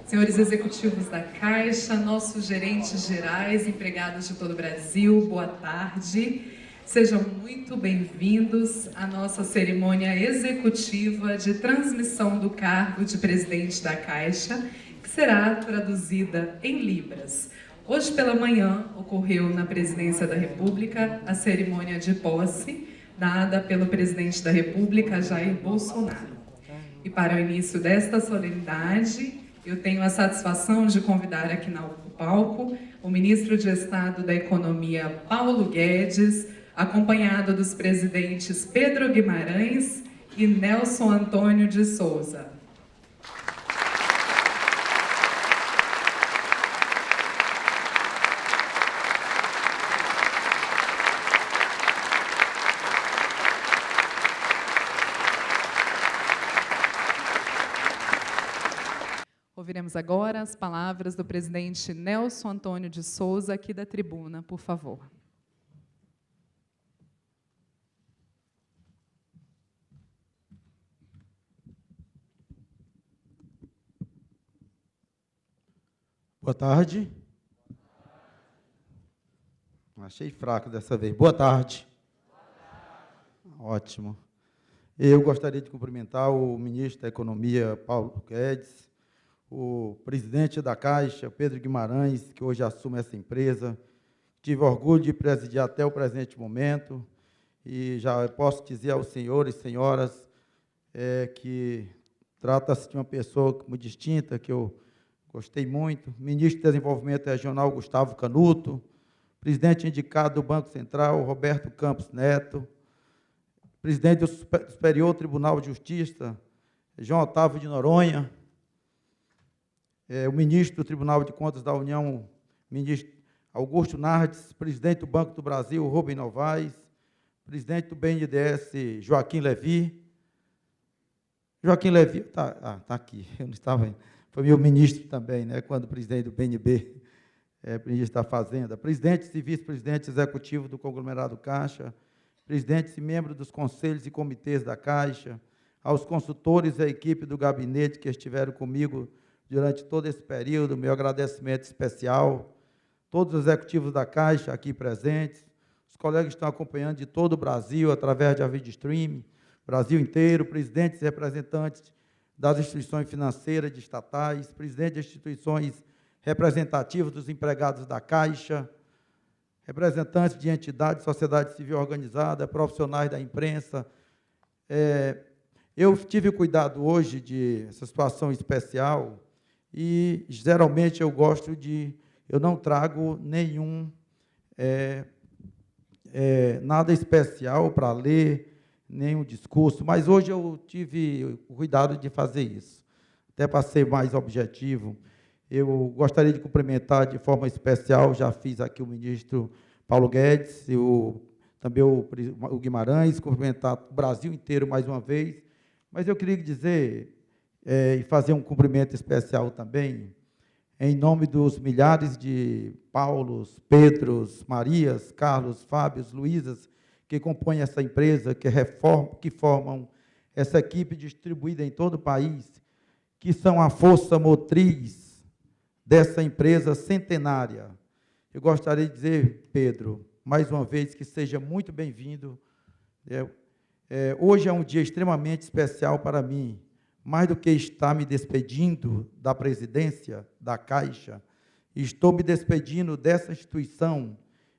senhores executivos da Caixa, nossos gerentes gerais, empregados de todo o Brasil, boa tarde. Sejam muito bem-vindos à nossa cerimônia executiva de transmissão do cargo de presidente da Caixa, que será traduzida em libras. Hoje pela manhã ocorreu na Presidência da República a cerimônia de posse dada pelo presidente da República, Jair Bolsonaro. E para o início desta solenidade, eu tenho a satisfação de convidar aqui no palco o ministro de Estado da Economia, Paulo Guedes, acompanhado dos presidentes Pedro Guimarães e Nelson Antônio de Souza. Ouviremos agora as palavras do presidente Nelson Antônio de Souza, aqui da tribuna, por favor. Boa tarde. Achei fraco dessa vez. Boa tarde. Ótimo. Eu gostaria de cumprimentar o ministro da Economia, Paulo Guedes, o presidente da Caixa, Pedro Guimarães, que hoje assume essa empresa. Tive orgulho de presidir até o presente momento e já posso dizer aos senhores e senhoras que trata-se de uma pessoa muito distinta, que eu gostei muito. Ministro de Desenvolvimento Regional, Gustavo Canuto, presidente indicado do Banco Central, Roberto Campos Neto, presidente do Superior Tribunal de Justiça, João Otávio de Noronha, o ministro do Tribunal de Contas da União, ministro Augusto Nardes, presidente do Banco do Brasil, Rubem Novaes, presidente do BNDES, Joaquim Levy. Joaquim Levy, tá aqui, eu não estava, foi meu ministro também, né, quando presidente do BNB, ministro da Fazenda, presidentes e vice-presidentes executivos do conglomerado Caixa, presidentes e membros dos conselhos e comitês da Caixa, aos consultores e à equipe do gabinete que estiveram comigo durante todo esse período, meu agradecimento especial, todos os executivos da Caixa aqui presentes, os colegas que estão acompanhando de todo o Brasil, através de vídeo streaming, Brasil inteiro, presidentes e representantes das instituições financeiras de estatais, presidentes de instituições representativas dos empregados da Caixa, representantes de entidades, sociedade civil organizada, profissionais da imprensa. Eu tive cuidado hoje de essa situação especial e, geralmente, eu não trago nenhum, nada especial para ler, nenhum discurso, mas hoje eu tive o cuidado de fazer isso, até para ser mais objetivo. Eu gostaria de cumprimentar de forma especial, já fiz aqui o ministro Paulo Guedes, e também o Guimarães, cumprimentar o Brasil inteiro mais uma vez, mas eu queria dizer e fazer um cumprimento especial também, em nome dos milhares de Paulos, Pedros, Marias, Carlos, Fábios, Luísas, que compõem essa empresa, que formam essa equipe distribuída em todo o país, que são a força motriz dessa empresa centenária. Eu gostaria de dizer, Pedro, mais uma vez, que seja muito bem-vindo. Hoje é um dia extremamente especial para mim, mais do que estar me despedindo da presidência da Caixa, estou me despedindo dessa instituição,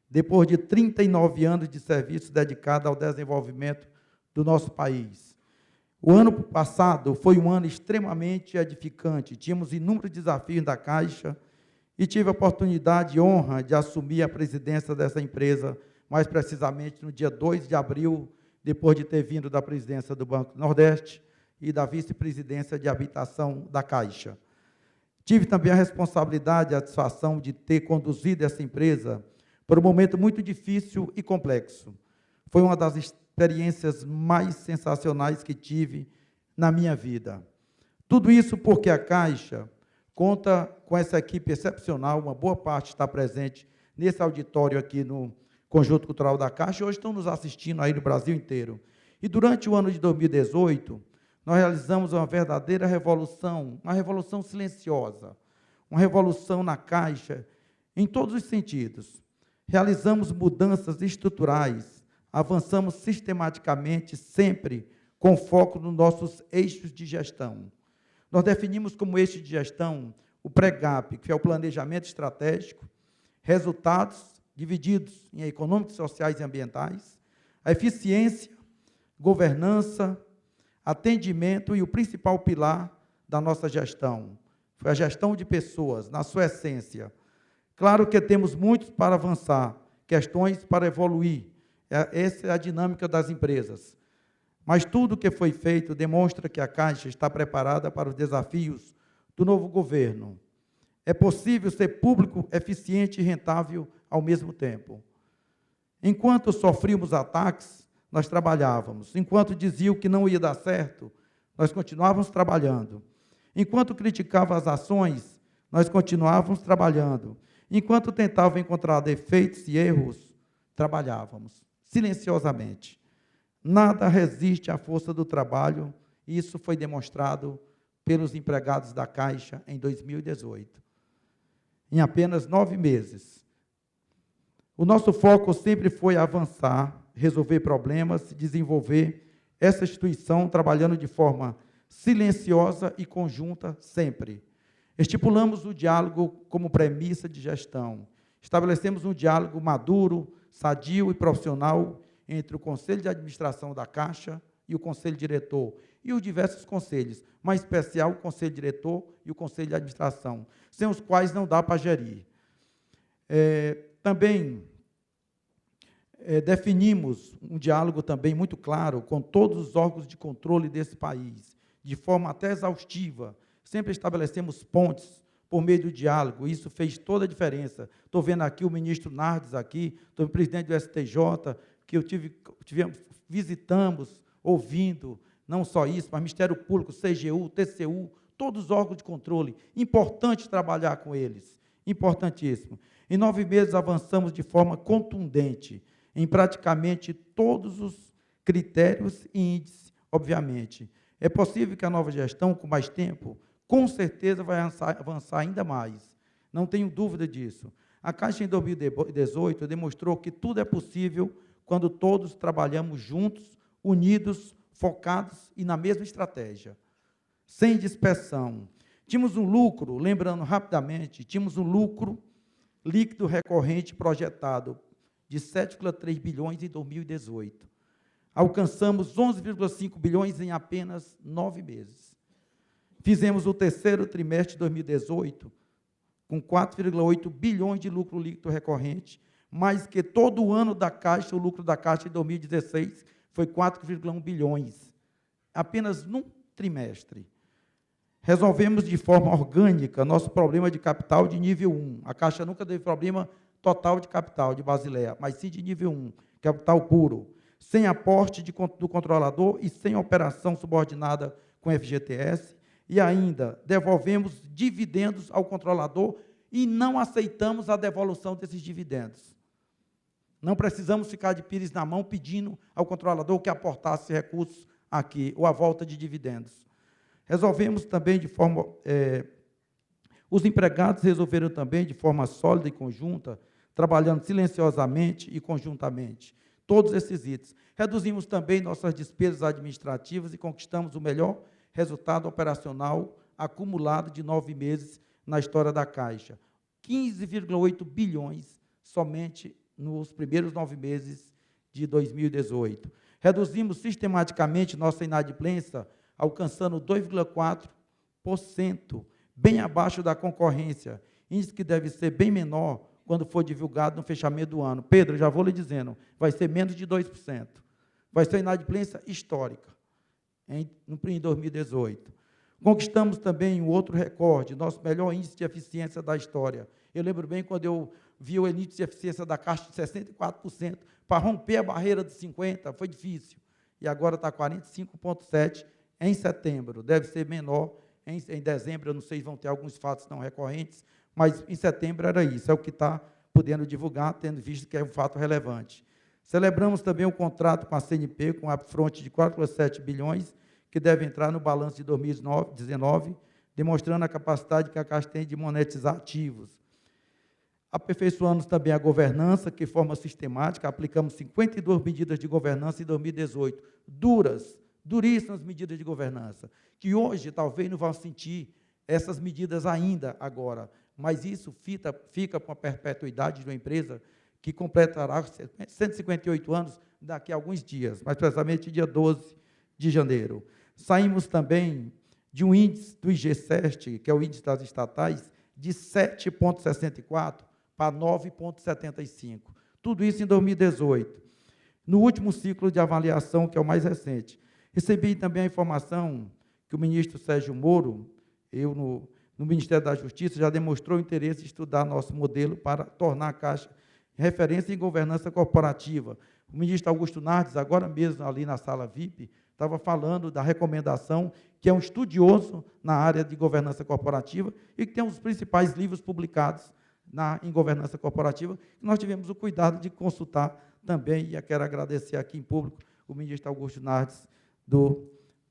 depois de 39 anos de serviço dedicado ao desenvolvimento do nosso país. O ano passado foi um ano extremamente edificante, tínhamos inúmeros desafios da Caixa e tive a oportunidade e honra de assumir a presidência dessa empresa, mais precisamente no dia 2 de abril, depois de ter vindo da presidência do Banco do Nordeste e da vice-presidência de habitação da Caixa. Tive também a responsabilidade e a satisfação de ter conduzido essa empresa por um momento muito difícil e complexo. Foi uma das experiências mais sensacionais que tive na minha vida. Tudo isso porque a Caixa conta com essa equipe excepcional, uma boa parte está presente nesse auditório aqui no Conjunto Cultural da Caixa, hoje estão nos assistindo aí no Brasil inteiro. E durante o ano de 2018, nós realizamos uma verdadeira revolução, uma revolução silenciosa, uma revolução na Caixa, em todos os sentidos. Realizamos mudanças estruturais, avançamos sistematicamente, sempre com foco nos nossos eixos de gestão. Nós definimos como eixo de gestão o PREGAP, que é o Planejamento Estratégico, resultados divididos em econômicos, sociais e ambientais, a eficiência, governança, atendimento e o principal pilar da nossa gestão. Foi a gestão de pessoas, na sua essência. Claro que temos muito para avançar, questões para evoluir. Essa é a dinâmica das empresas. Mas tudo o que foi feito demonstra que a Caixa está preparada para os desafios do novo governo. É possível ser público, eficiente e rentável ao mesmo tempo. Enquanto sofríamos ataques, nós trabalhávamos. Enquanto diziam que não ia dar certo, nós continuávamos trabalhando. Enquanto criticavam as ações, nós continuávamos trabalhando. Enquanto tentavam encontrar defeitos e erros, trabalhávamos, silenciosamente. Nada resiste à força do trabalho, e isso foi demonstrado pelos empregados da Caixa em 2018. Em apenas 9 meses. O nosso foco sempre foi avançar, resolver problemas, desenvolver essa instituição trabalhando de forma silenciosa e conjunta sempre. Estipulamos o diálogo como premissa de gestão. Estabelecemos um diálogo maduro, sadio e profissional entre o Conselho de Administração da Caixa e o Conselho Diretor, e os diversos conselhos, mas em especial o Conselho Diretor e o Conselho de Administração, sem os quais não dá para gerir. Também definimos um diálogo também muito claro com todos os órgãos de controle desse país, de forma até exaustiva. Sempre estabelecemos pontes por meio do diálogo, isso fez toda a diferença. Estou vendo aqui o ministro Nardes, aqui, estou o presidente do STJ, que visitamos, ouvindo, não só isso, mas Ministério Público, CGU, TCU, todos os órgãos de controle. Importante trabalhar com eles, importantíssimo. Em 9 meses avançamos de forma contundente em praticamente todos os critérios e índices, obviamente. É possível que a nova gestão, com mais tempo, com certeza vai avançar ainda mais. Não tenho dúvida disso. A Caixa, em 2018, demonstrou que tudo é possível quando todos trabalhamos juntos, unidos, focados e na mesma estratégia, sem dispersão. Tínhamos um lucro, lembrando rapidamente, tínhamos um lucro líquido recorrente projetado de 7,3 bilhões em 2018. Alcançamos 11,5 bilhões em apenas 9 meses. Fizemos o terceiro trimestre de 2018 com 4,8 bilhões de lucro líquido recorrente, mais que todo o ano da Caixa, o lucro da Caixa em 2016 foi 4,1 bilhões, apenas num trimestre. Resolvemos de forma orgânica nosso problema de capital de nível 1. A Caixa nunca teve problema total de capital de Basileia, mas sim de nível 1, capital puro, sem aporte do controlador e sem operação subordinada com FGTS, e ainda devolvemos dividendos ao controlador e não aceitamos a devolução desses dividendos. Não precisamos ficar de pires na mão pedindo ao controlador que aportasse recursos aqui, ou a volta de dividendos. Resolvemos também de forma... os empregados resolveram também de forma sólida e conjunta, trabalhando silenciosamente e conjuntamente. Todos esses itens. Reduzimos também nossas despesas administrativas e conquistamos o melhor resultado operacional acumulado de 9 meses na história da Caixa. 15,8 bilhões somente nos primeiros 9 meses de 2018. Reduzimos sistematicamente nossa inadimplência, alcançando 2,4%, bem abaixo da concorrência, índice que deve ser bem menor quando for divulgado no fechamento do ano. Pedro, já vou lhe dizendo, vai ser menos de 2%. Vai ser inadimplência histórica em 2018. Conquistamos também um outro recorde, nosso melhor índice de eficiência da história. Eu lembro bem quando eu vi o índice de eficiência da Caixa de 64%, para romper a barreira de 50%, foi difícil. E agora está 45,7% em setembro. Deve ser menor em dezembro, eu não sei se vão ter alguns fatos não recorrentes, mas em setembro era isso, é o que está podendo divulgar, tendo visto que é um fato relevante. Celebramos também um contrato com a CNP, com um upfront de 4,7 bilhões, que deve entrar no balanço de 2019, demonstrando a capacidade que a Caixa tem de monetizar ativos. Aperfeiçoamos também a governança, que de forma sistemática, aplicamos 52 medidas de governança em 2018, duríssimas medidas de governança, que hoje talvez não vão sentir essas medidas ainda agora, mas isso fica com a perpetuidade de uma empresa que completará 158 anos daqui a alguns dias, mais precisamente dia 12 de janeiro. Saímos também de um índice do IG7, que é o índice das estatais, de 7,64 para 9,75. Tudo isso em 2018. No último ciclo de avaliação, que é o mais recente, recebi também a informação que o ministro Sérgio Moro, no Ministério da Justiça, já demonstrou interesse em estudar nosso modelo para tornar a Caixa referência em governança corporativa. O ministro Augusto Nardes, agora mesmo ali na sala VIP, estava falando da recomendação, que é um estudioso na área de governança corporativa e que tem um dos principais livros publicados em governança corporativa, que nós tivemos o cuidado de consultar também, e eu quero agradecer aqui em público o ministro Augusto Nardes, do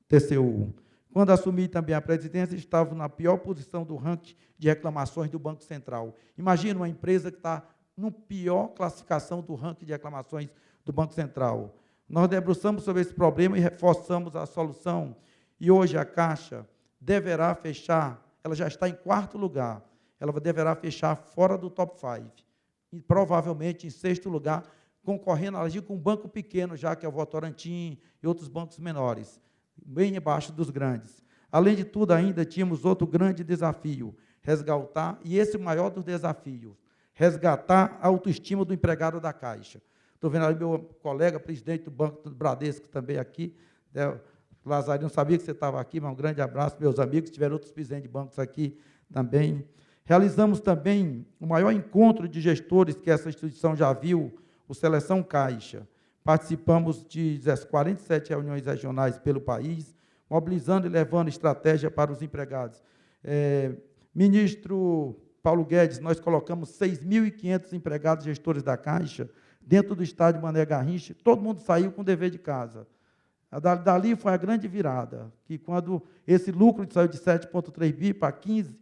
TCU. Quando assumi também a presidência, estava na pior posição do ranking de reclamações do Banco Central. Imagina uma empresa que está na pior classificação do ranking de reclamações do Banco Central. Nós debruçamos sobre esse problema e reforçamos a solução. E hoje a Caixa deverá fechar, ela já está em 4º lugar, ela deverá fechar fora do top 5, e provavelmente em 6º lugar, concorrendo a agir com um banco pequeno, já que é o Votorantim e outros bancos menores, bem abaixo dos grandes. Além de tudo, ainda tínhamos outro grande desafio, resgatar, e esse é o maior dos desafios, resgatar a autoestima do empregado da Caixa. Estou vendo ali meu colega, presidente do Banco do Bradesco, também aqui, Lazarino, não sabia que você estava aqui, mas um grande abraço, meus amigos, tiveram outros presidentes de bancos aqui também. Realizamos também o maior encontro de gestores que essa instituição já viu, o Seleção Caixa. Participamos de 47 reuniões regionais pelo país, mobilizando e levando estratégia para os empregados. Ministro Paulo Guedes, nós colocamos 6.500 empregados gestores da Caixa dentro do estádio Mané Garrincha, todo mundo saiu com dever de casa. Dali foi a grande virada, que quando esse lucro saiu de 7,3 bi para 15,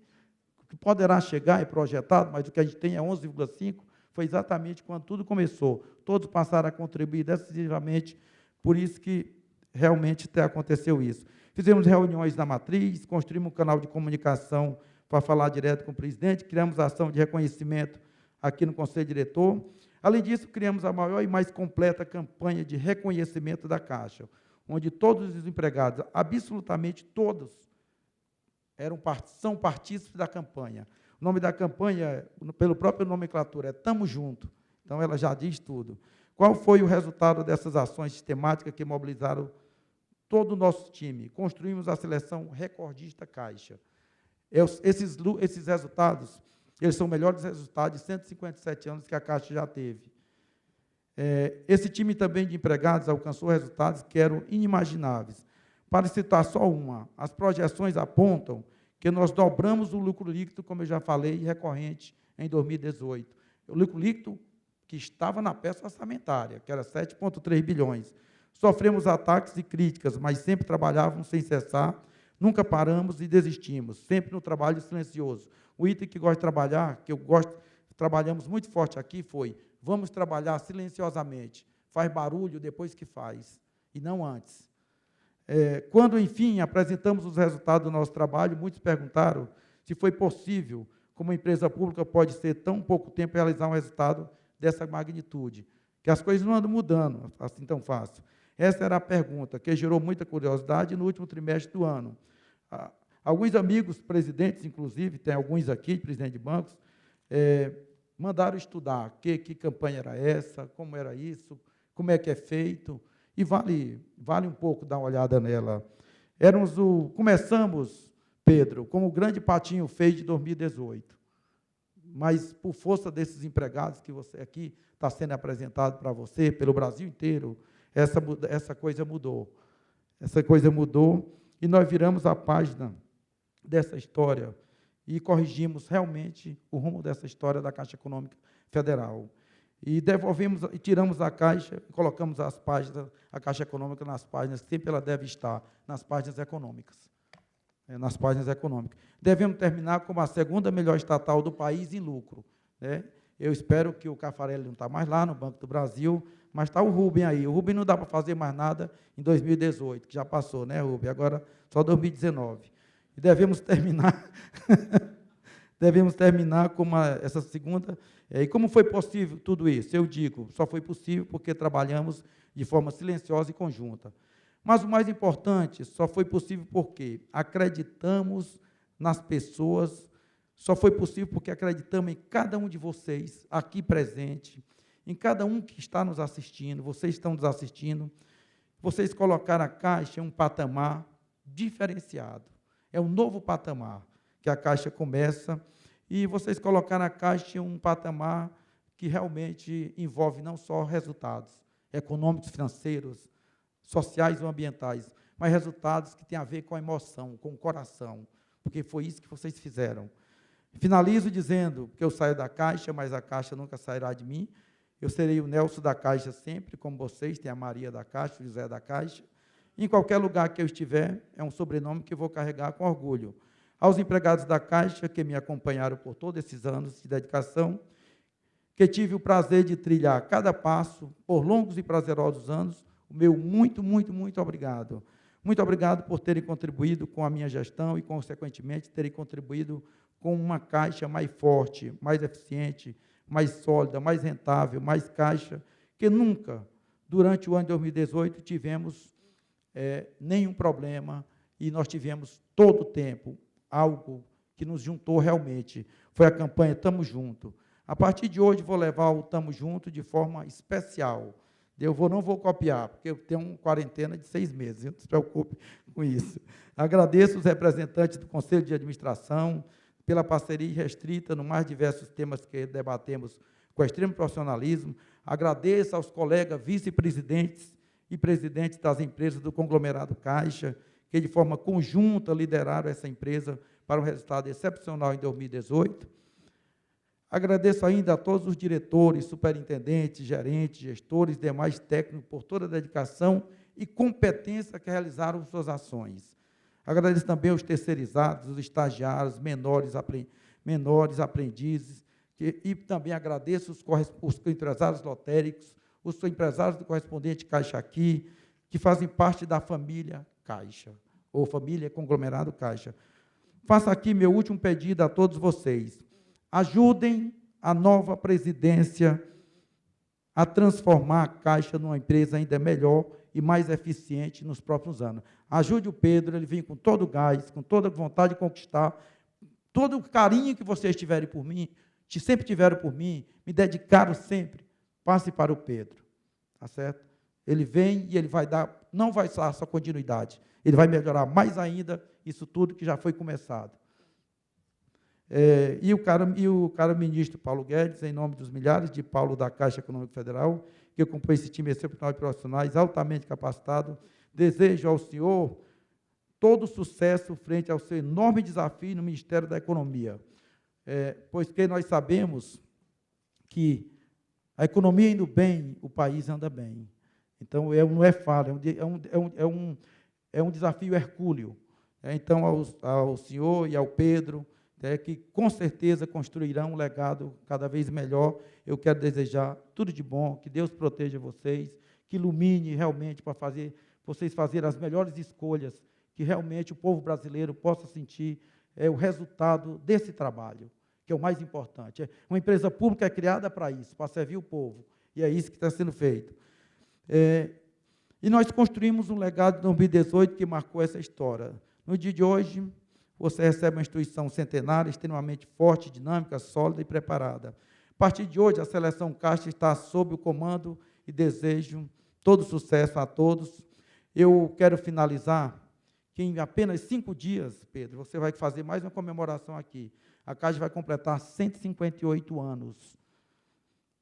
que poderá chegar, é projetado, mas o que a gente tem é 11,5, foi exatamente quando tudo começou. Todos passaram a contribuir decisivamente, por isso que realmente aconteceu isso. Fizemos reuniões na matriz, construímos um canal de comunicação para falar direto com o presidente, criamos ação de reconhecimento aqui no Conselho Diretor. Além disso, criamos a maior e mais completa campanha de reconhecimento da Caixa, onde todos os empregados, absolutamente todos, são partícipes da campanha. O nome da campanha, pelo próprio nomenclatura, é Tamo Junto. Então, ela já diz tudo. Qual foi o resultado dessas ações sistemáticas que mobilizaram todo o nosso time? Construímos a seleção recordista Caixa. Esses resultados, eles são melhores resultados de 157 anos que a Caixa já teve. Esse time também de empregados alcançou resultados que eram inimagináveis. Para citar só uma, as projeções apontam que nós dobramos o lucro líquido, como eu já falei, recorrente em 2018. O lucro líquido que estava na peça orçamentária, que era 7,3 bilhões. Sofremos ataques e críticas, mas sempre trabalhávamos sem cessar, nunca paramos e desistimos, sempre no trabalho silencioso. O item que gosto de trabalhar, que eu gosto, trabalhamos muito forte aqui, foi: vamos trabalhar silenciosamente, faz barulho depois que faz, e não antes. Quando, enfim, apresentamos os resultados do nosso trabalho, muitos perguntaram se foi possível, como uma empresa pública pode ser tão pouco tempo realizar um resultado dessa magnitude, que as coisas não andam mudando assim tão fácil. Essa era a pergunta, que gerou muita curiosidade no último trimestre do ano. Alguns amigos, presidentes, inclusive, tem alguns aqui, presidente de bancos, mandaram estudar que campanha era essa, como era isso, como é que é feito, e vale um pouco dar uma olhada nela. Começamos, Pedro, como o grande patinho fez de 2018, mas por força desses empregados que você aqui está sendo apresentado para você, pelo Brasil inteiro, essa coisa mudou. Essa coisa mudou, e nós viramos a página dessa história e corrigimos realmente o rumo dessa história da Caixa Econômica Federal. e devolvemos, e tiramos a Caixa, e colocamos as páginas, a Caixa Econômica nas páginas que sempre ela deve estar, nas páginas econômicas. Nas páginas econômicas. Devemos terminar como a segunda melhor estatal do país em lucro. Né? Eu espero que o Caffarelli não está mais lá no Banco do Brasil, mas está o Rubem aí. O Rubem não dá para fazer mais nada em 2018, que já passou, né, Rubem? Agora só 2019. E devemos terminar, devemos terminar com essa segunda. E como foi possível tudo isso? Eu digo, só foi possível porque trabalhamos de forma silenciosa e conjunta. Mas o mais importante, só foi possível porque acreditamos nas pessoas, só foi possível porque acreditamos em cada um de vocês aqui presente, em cada um que está nos assistindo, vocês estão nos assistindo, vocês colocaram a Caixa em um patamar diferenciado. É um novo patamar que a Caixa começa, e vocês colocaram a Caixa em um patamar que realmente envolve não só resultados econômicos, financeiros, sociais ou ambientais, mas resultados que têm a ver com a emoção, com o coração, porque foi isso que vocês fizeram. Finalizo dizendo que eu saio da Caixa, mas a Caixa nunca sairá de mim. Eu serei o Nelson da Caixa sempre, como vocês, tem a Maria da Caixa, o José da Caixa. Em qualquer lugar que eu estiver, é um sobrenome que eu vou carregar com orgulho. Aos empregados da Caixa, que me acompanharam por todos esses anos de dedicação, que tive o prazer de trilhar cada passo por longos e prazerosos anos, o meu muito, muito, muito obrigado. Muito obrigado por terem contribuído com a minha gestão e, consequentemente, terem contribuído com uma Caixa mais forte, mais eficiente, mais sólida, mais rentável, mais Caixa, que nunca, durante o ano de 2018, tivemos nenhum problema, e nós tivemos todo o tempo algo que nos juntou realmente. Foi a campanha Tamo Junto. A partir de hoje, vou levar o Tamo Junto de forma especial. Não vou copiar, porque eu tenho uma quarentena de 6 meses, não se preocupe com isso. Agradeço os representantes do Conselho de Administração pela parceria irrestrita nos mais diversos temas que debatemos com extremo profissionalismo. Agradeço aos colegas vice-presidentes e presidentes das empresas do conglomerado Caixa, que de forma conjunta lideraram essa empresa para um resultado excepcional em 2018. Agradeço ainda a todos os diretores, superintendentes, gerentes, gestores, demais técnicos, por toda a dedicação e competência que realizaram suas ações. Agradeço também aos terceirizados, os estagiários, menores aprendizes, e também agradeço os empresários lotéricos, os empresários do correspondente Caixa Aqui, que fazem parte da família Caixa, ou família conglomerado Caixa. Faço aqui meu último pedido a todos vocês. Ajudem a nova presidência a transformar a Caixa numa empresa ainda melhor e mais eficiente nos próximos anos. Ajude o Pedro, ele vem com todo o gás, com toda a vontade de conquistar, todo o carinho que vocês tiverem por mim, que sempre tiveram por mim, me dedicaram sempre, passe para o Pedro, tá certo? Ele vem e ele vai dar, não vai dar só continuidade, ele vai melhorar mais ainda isso tudo que já foi começado. E o caro ministro Paulo Guedes, em nome dos milhares de Paulo da Caixa Econômica Federal, que compõe esse time excepcional de profissionais altamente capacitados, desejo ao senhor todo sucesso frente ao seu enorme desafio no Ministério da Economia, pois que nós sabemos que a economia indo bem, o país anda bem. Então, não é fácil, é um desafio hercúleo. Então, ao senhor e ao Pedro, que com certeza construirão um legado cada vez melhor. Eu quero desejar tudo de bom, que Deus proteja vocês, que ilumine realmente para vocês fazerem as melhores escolhas, que realmente o povo brasileiro possa sentir o resultado desse trabalho, que é o mais importante. Uma empresa pública é criada para isso, para servir o povo, e é isso que está sendo feito. E nós construímos um legado de 2018 que marcou essa história. No dia de hoje, você recebe uma instituição centenária, extremamente forte, dinâmica, sólida e preparada. A partir de hoje, a Seleção Caixa está sob o comando e desejo todo sucesso a todos. Eu quero finalizar que em apenas 5 dias, Pedro, você vai fazer mais uma comemoração aqui. A Caixa vai completar 158 anos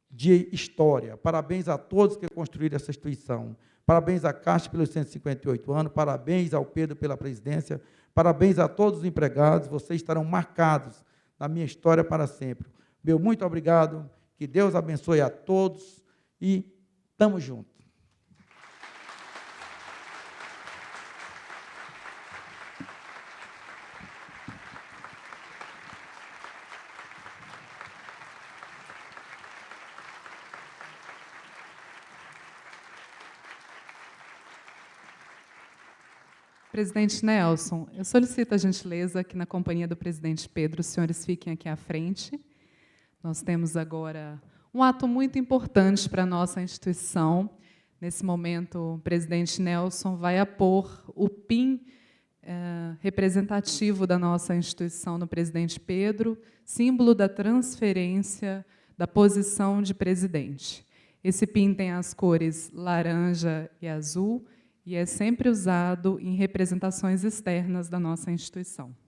de história. Parabéns a todos que construíram essa instituição. Parabéns à Caixa pelos 158 anos, parabéns ao Pedro pela presidência, parabéns a todos os empregados, vocês estarão marcados na minha história para sempre. Meu muito obrigado, Que Deus abençoe a todos e estamos juntos. Presidente Nelson, eu solicito a gentileza que, na companhia do presidente Pedro, os senhores fiquem aqui à frente. Nós temos agora um ato muito importante para a nossa instituição. Nesse momento, o presidente Nelson vai apor o PIN representativo da nossa instituição no presidente Pedro, símbolo da transferência da posição de presidente. Esse PIN tem as cores laranja e azul, e é sempre usado em representações externas da nossa instituição.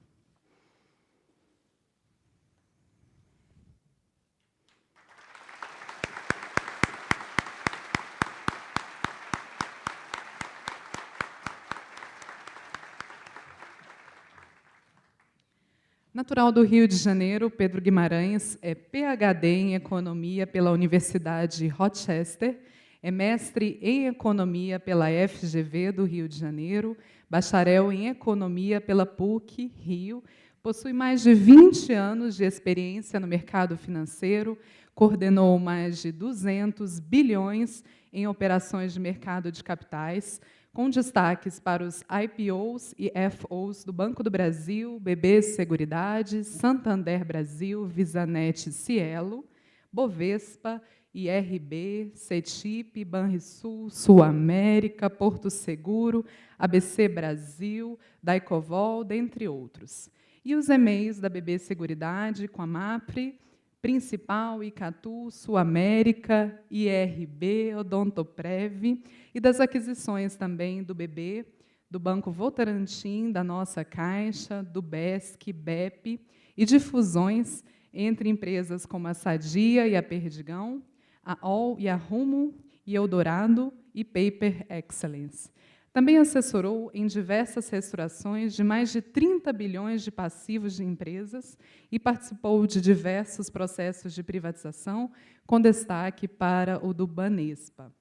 Natural do Rio de Janeiro, Pedro Guimarães é PhD em Economia pela Universidade Rochester, é mestre em Economia pela FGV do Rio de Janeiro, bacharel em Economia pela PUC Rio, possui mais de 20 anos de experiência no mercado financeiro, coordenou mais de 200 bilhões em operações de mercado de capitais, com destaques para os IPOs e FOs do Banco do Brasil, BB Seguridade, Santander Brasil, Visanet Cielo, Bovespa, IRB, CETIP, Banrisul, Sul América, Porto Seguro, ABC Brasil, Daicovol, dentre outros. E os e-mails da BB Seguridade com a MAPRE, Principal, Icatu, Sul América, IRB, Odontoprev, e das aquisições também do BB, do Banco Votorantim, da nossa Caixa, do BESC, BEP, e de fusões entre empresas como a Sadia e a Perdigão, a All e a Rumo, e Eldorado e Paper Excellence. Também assessorou em diversas restaurações de mais de 30 bilhões de passivos de empresas e participou de diversos processos de privatização, com destaque para o do Banespa.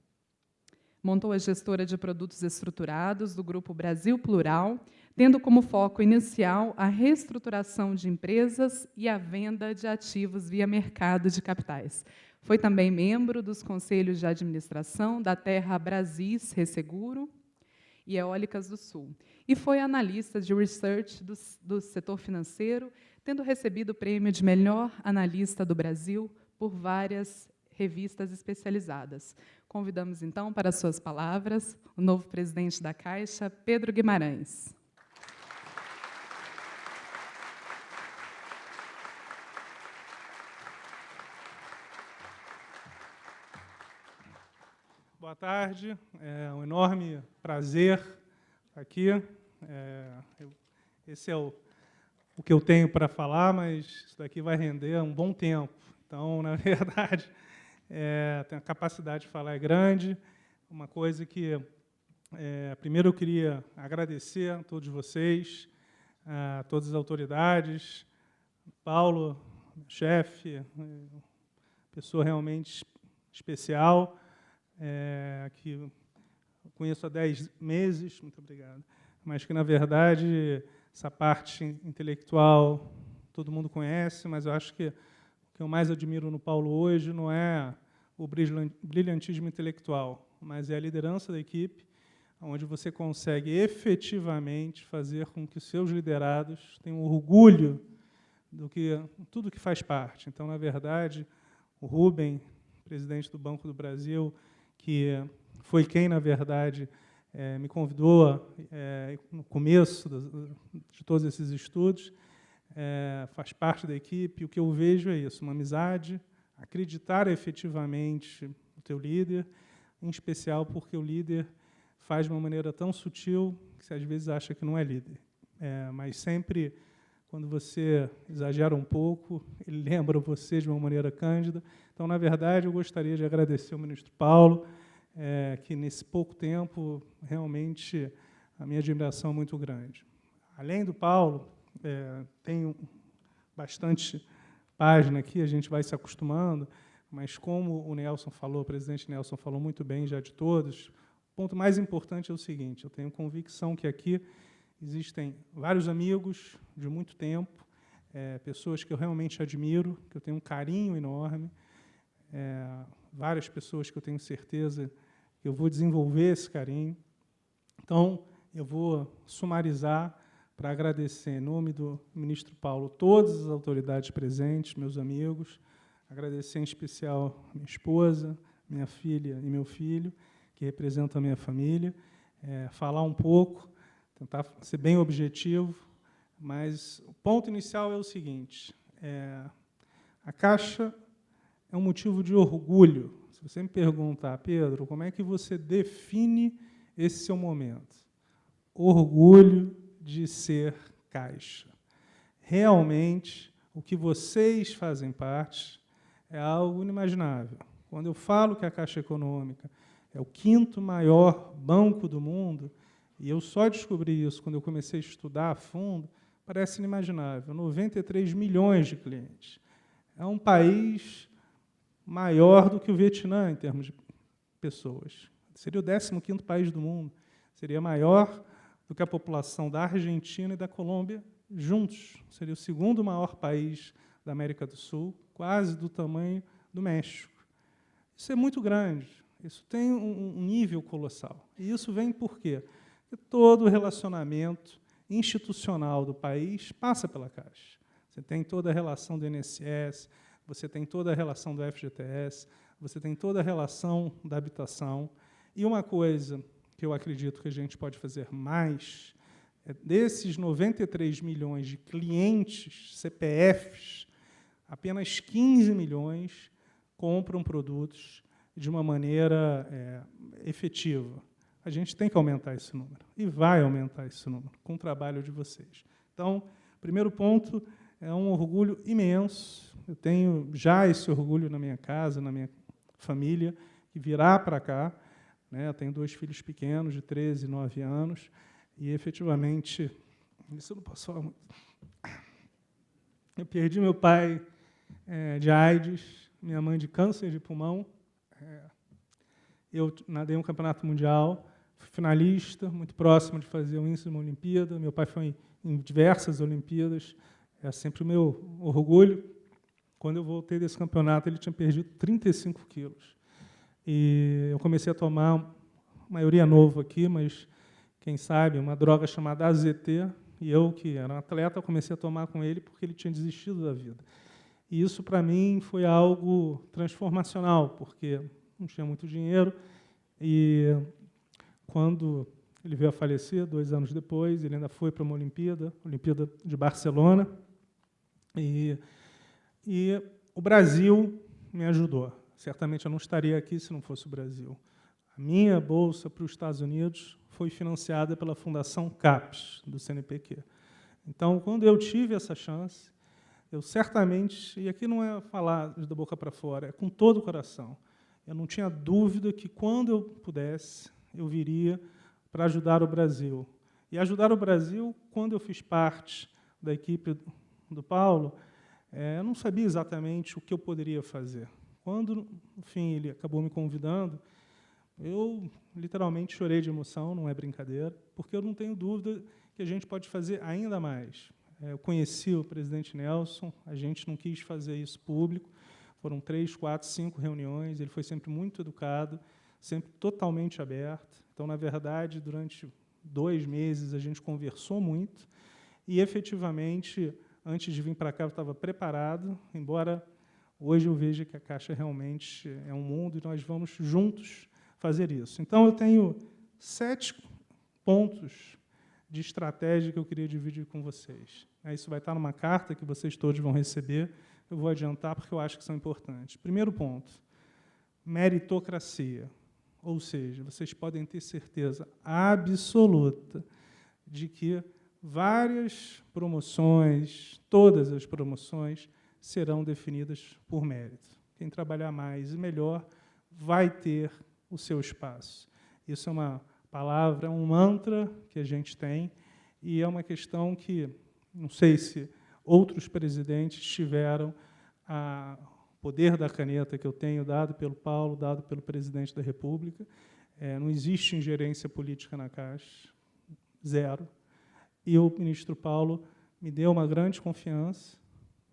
Montou a gestora de produtos estruturados do Grupo Brasil Plural, tendo como foco inicial a reestruturação de empresas e a venda de ativos via mercado de capitais. Foi também membro dos conselhos de administração da Terra Brasis Resseguro e Eólicas do Sul. E foi analista de research do setor financeiro, tendo recebido o prêmio de melhor analista do Brasil por várias revistas especializadas. Convidamos, então, para suas palavras, o novo presidente da Caixa, Pedro Guimarães. Boa tarde, é um enorme prazer estar aqui. Esse é o que eu tenho para falar, mas isso daqui vai render um bom tempo. Então, na verdade, a capacidade de falar é grande. Uma coisa que, primeiro, eu queria agradecer a todos vocês, a todas as autoridades, Paulo, chefe, pessoa realmente especial, que eu conheço há 10 meses, muito obrigado, mas que, na verdade, essa parte intelectual todo mundo conhece, mas eu acho que o que eu mais admiro no Paulo hoje não é o brilhantismo intelectual, mas é a liderança da equipe, onde você consegue efetivamente fazer com que os seus liderados tenham orgulho do que tudo que faz parte. Então, na verdade, o Rubem, presidente do Banco do Brasil, que foi quem, na verdade, me convidou no começo de todos esses estudos, faz parte da equipe. O que eu vejo é isso, uma amizade, acreditar efetivamente no teu líder, em especial porque o líder faz de uma maneira tão sutil que você, às vezes, acha que não é líder. Mas sempre, quando você exagera um pouco, ele lembra você de uma maneira cândida. Então, na verdade, eu gostaria de agradecer ao ministro Paulo, que, nesse pouco tempo, realmente, a minha admiração é muito grande. Além do Paulo, tem bastante página aqui, a gente vai se acostumando, mas como o Nelson falou, o presidente Nelson falou muito bem já de todos, o ponto mais importante é o seguinte: eu tenho convicção que aqui existem vários amigos de muito tempo, pessoas que eu realmente admiro, que eu tenho um carinho enorme, várias pessoas que eu tenho certeza que eu vou desenvolver esse carinho. Então, eu vou sumarizar para agradecer, em nome do ministro Paulo, todas as autoridades presentes, meus amigos, agradecer em especial minha esposa, minha filha e meu filho, que representam a minha família, falar um pouco, tentar ser bem objetivo, mas o ponto inicial é o seguinte: a Caixa é um motivo de orgulho. Se você me perguntar, Pedro, como é que você define esse seu momento? Orgulho de ser Caixa. Realmente, o que vocês fazem parte é algo inimaginável. Quando eu falo que a Caixa Econômica é o 5º maior banco do mundo, e eu só descobri isso quando eu comecei a estudar a fundo, parece inimaginável. 93 milhões de clientes. É um país maior do que o Vietnã, em termos de pessoas. Seria o 15º país do mundo. Seria maior do que a população da Argentina e da Colômbia juntos. Seria o 2º maior país da América do Sul, quase do tamanho do México. Isso é muito grande. Isso tem um nível colossal. E isso vem por quê? Porque todo o relacionamento institucional do país passa pela Caixa. Você tem toda a relação do INSS, você tem toda a relação do FGTS, você tem toda a relação da habitação. E uma coisa que eu acredito que a gente pode fazer mais, desses 93 milhões de clientes, CPFs, apenas 15 milhões compram produtos de uma maneira efetiva. A gente tem que aumentar esse número, e vai aumentar esse número, com o trabalho de vocês. Então, primeiro ponto, é um orgulho imenso. Eu tenho já esse orgulho na minha casa, na minha família, que virá para cá. Eu tenho 2 filhos pequenos, de 13 e 9 anos, e, efetivamente, isso eu não posso falar muito. Eu perdi meu pai de AIDS, minha mãe de câncer de pulmão. Eu nadei um campeonato mundial, fui finalista, muito próximo de fazer o índice de uma Olimpíada. Meu pai foi em diversas Olimpíadas. É sempre o meu orgulho. Quando eu voltei desse campeonato, ele tinha perdido 35 quilos. E eu comecei a tomar, a maioria novo aqui, mas, quem sabe, uma droga chamada AZT, e eu, que era um atleta, comecei a tomar com ele porque ele tinha desistido da vida. E isso, para mim, foi algo transformacional, porque não tinha muito dinheiro, e quando ele veio a falecer, 2 anos depois, ele ainda foi para uma Olimpíada de Barcelona, e o Brasil me ajudou. Certamente eu não estaria aqui se não fosse o Brasil. A minha bolsa para os Estados Unidos foi financiada pela Fundação CAPES, do CNPq. Então, quando eu tive essa chance, eu certamente, e aqui não é falar da boca para fora, é com todo o coração, eu não tinha dúvida que, quando eu pudesse, eu viria para ajudar o Brasil. E ajudar o Brasil, quando eu fiz parte da equipe do Paulo, eu não sabia exatamente o que eu poderia fazer. Quando, no fim, ele acabou me convidando, eu literalmente chorei de emoção, não é brincadeira, porque eu não tenho dúvida que a gente pode fazer ainda mais. Eu conheci o presidente Nelson, a gente não quis fazer isso público, foram 3, 4, 5 reuniões, ele foi sempre muito educado, sempre totalmente aberto. Então, na verdade, durante 2 meses, a gente conversou muito e, efetivamente, antes de vir para cá, eu estava preparado, embora hoje eu veja que a Caixa realmente é um mundo e nós vamos juntos fazer isso. Então, eu tenho 7 pontos de estratégia que eu queria dividir com vocês. Isso vai estar numa carta que vocês todos vão receber. Eu vou adiantar porque eu acho que são importantes. Primeiro ponto, meritocracia. Ou seja, vocês podem ter certeza absoluta de que várias promoções, todas as promoções, serão definidas por mérito. Quem trabalhar mais e melhor vai ter o seu espaço. Isso é uma palavra, um mantra que a gente tem, e é uma questão que, não sei se outros presidentes tiveram a poder da caneta que eu tenho, dado pelo Paulo, dado pelo presidente da República. Não existe ingerência política na Caixa, zero. E o ministro Paulo me deu uma grande confiança,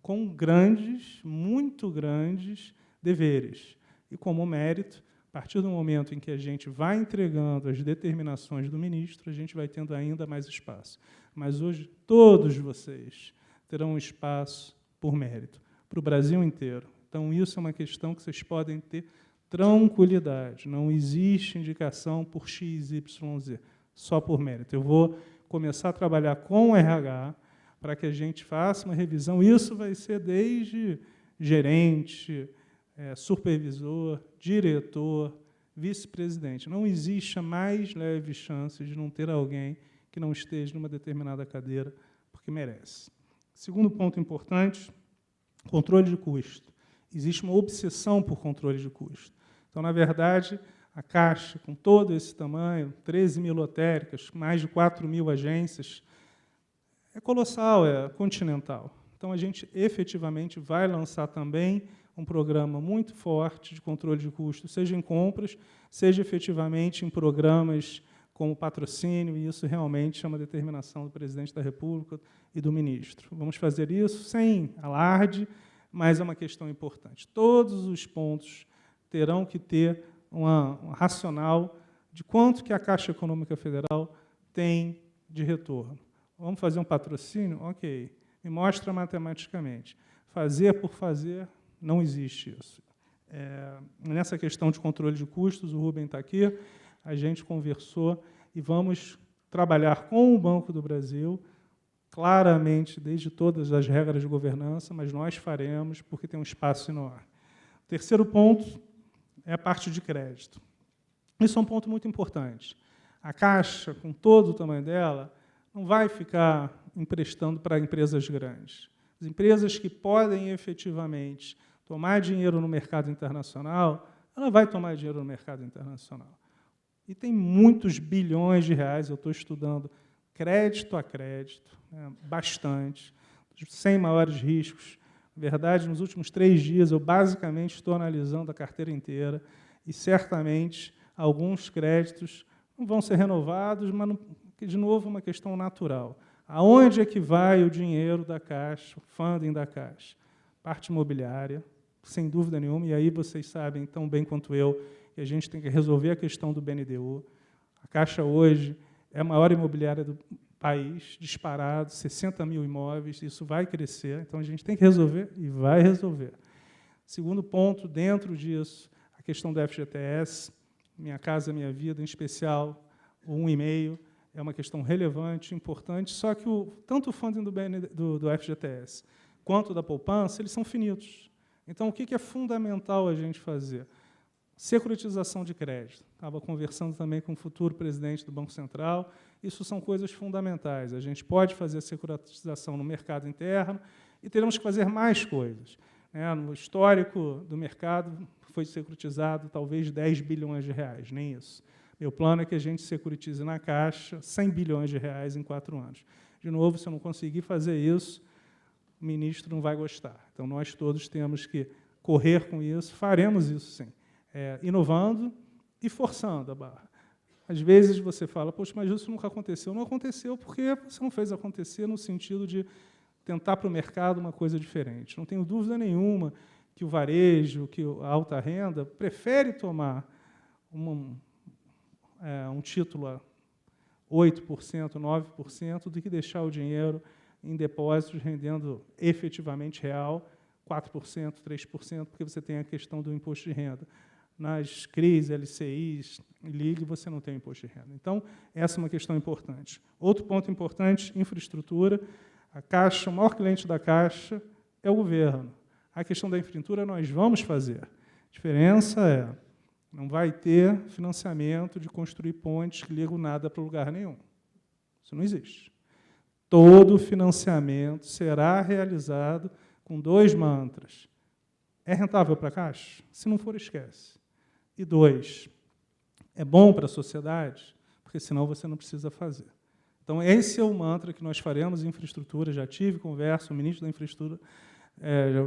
com grandes, muito grandes deveres. E como mérito, a partir do momento em que a gente vai entregando as determinações do ministro, a gente vai tendo ainda mais espaço. Mas hoje todos vocês terão um espaço por mérito, para o Brasil inteiro. Então, isso é uma questão que vocês podem ter tranquilidade. Não existe indicação por X, Y, Z, só por mérito. Eu vou começar a trabalhar com o RH para que a gente faça uma revisão. Isso vai ser desde gerente, supervisor, diretor, vice-presidente. Não existe a mais leve chance de não ter alguém que não esteja numa determinada cadeira, porque merece. Segundo ponto importante, controle de custo. Existe uma obsessão por controle de custo. Então, na verdade, a Caixa, com todo esse tamanho, 13 mil lotéricas, mais de 4 mil agências, é colossal, é continental. Então, a gente efetivamente vai lançar também um programa muito forte de controle de custos, seja em compras, seja efetivamente em programas como patrocínio, e isso realmente é uma determinação do presidente da República e do ministro. Vamos fazer isso sem alarde, mas é uma questão importante. Todos os pontos terão que ter um racional de quanto que a Caixa Econômica Federal tem de retorno. Vamos fazer um patrocínio? Ok. Me mostra matematicamente. Fazer por fazer, não existe isso. Nessa questão de controle de custos, o Rubem está aqui, a gente conversou e vamos trabalhar com o Banco do Brasil, claramente, desde todas as regras de governança, mas nós faremos, porque tem um espaço enorme. O terceiro ponto é a parte de crédito. Isso é um ponto muito importante. A Caixa, com todo o tamanho dela, não vai ficar emprestando para empresas grandes. As empresas que podem efetivamente tomar dinheiro no mercado internacional, ela vai tomar dinheiro no mercado internacional. E tem muitos bilhões de reais, eu estou estudando crédito a crédito, bastante, sem maiores riscos. Na verdade, nos últimos 3 dias, eu basicamente estou analisando a carteira inteira e, certamente, alguns créditos não vão ser renovados, mas, de novo, é uma questão natural. Aonde é que vai o dinheiro da Caixa, o funding da Caixa? Parte imobiliária, sem dúvida nenhuma, e aí vocês sabem tão bem quanto eu que a gente tem que resolver a questão do BNDU. A Caixa, hoje, é a maior imobiliária do país, disparado, 60 mil imóveis, isso vai crescer, então a gente tem que resolver e vai resolver. Segundo ponto, dentro disso, a questão do FGTS, Minha Casa Minha Vida, em especial, o 1,5, é uma questão relevante, importante, só que tanto o funding do FGTS quanto da poupança, eles são finitos. Então, o que é fundamental a gente fazer? Securitização de crédito. Estava conversando também com o futuro presidente do Banco Central. Isso são coisas fundamentais. A gente pode fazer a securitização no mercado interno e teremos que fazer mais coisas. No histórico do mercado, foi securitizado talvez 10 bilhões de reais, nem isso. Meu plano é que a gente securitize na Caixa 100 bilhões de reais em 4 anos. De novo, se eu não conseguir fazer isso, o ministro não vai gostar. Então, nós todos temos que correr com isso, faremos isso sim. Inovando e forçando a barra. Às vezes você fala, poxa, mas isso nunca aconteceu. Não aconteceu porque você não fez acontecer no sentido de tentar para o mercado uma coisa diferente. Não tenho dúvida nenhuma que o varejo, que a alta renda, prefere tomar um título a 8%, 9%, do que deixar o dinheiro em depósitos rendendo efetivamente real 4%, 3%, porque você tem a questão do imposto de renda. Nas CRIs, LCIs, LIG, você não tem imposto de renda. Então, essa é uma questão importante. Outro ponto importante, infraestrutura. A Caixa, o maior cliente da Caixa é o governo. A questão da infraestrutura nós vamos fazer. A diferença é, não vai ter financiamento de construir pontes que ligam nada para lugar nenhum. Isso não existe. Todo financiamento será realizado com 2 mantras. É rentável para a Caixa? Se não for, esquece. E 2, é bom para a sociedade? Porque senão você não precisa fazer. Então, esse é o mantra que nós faremos em infraestrutura. Já tive conversa, o ministro da Infraestrutura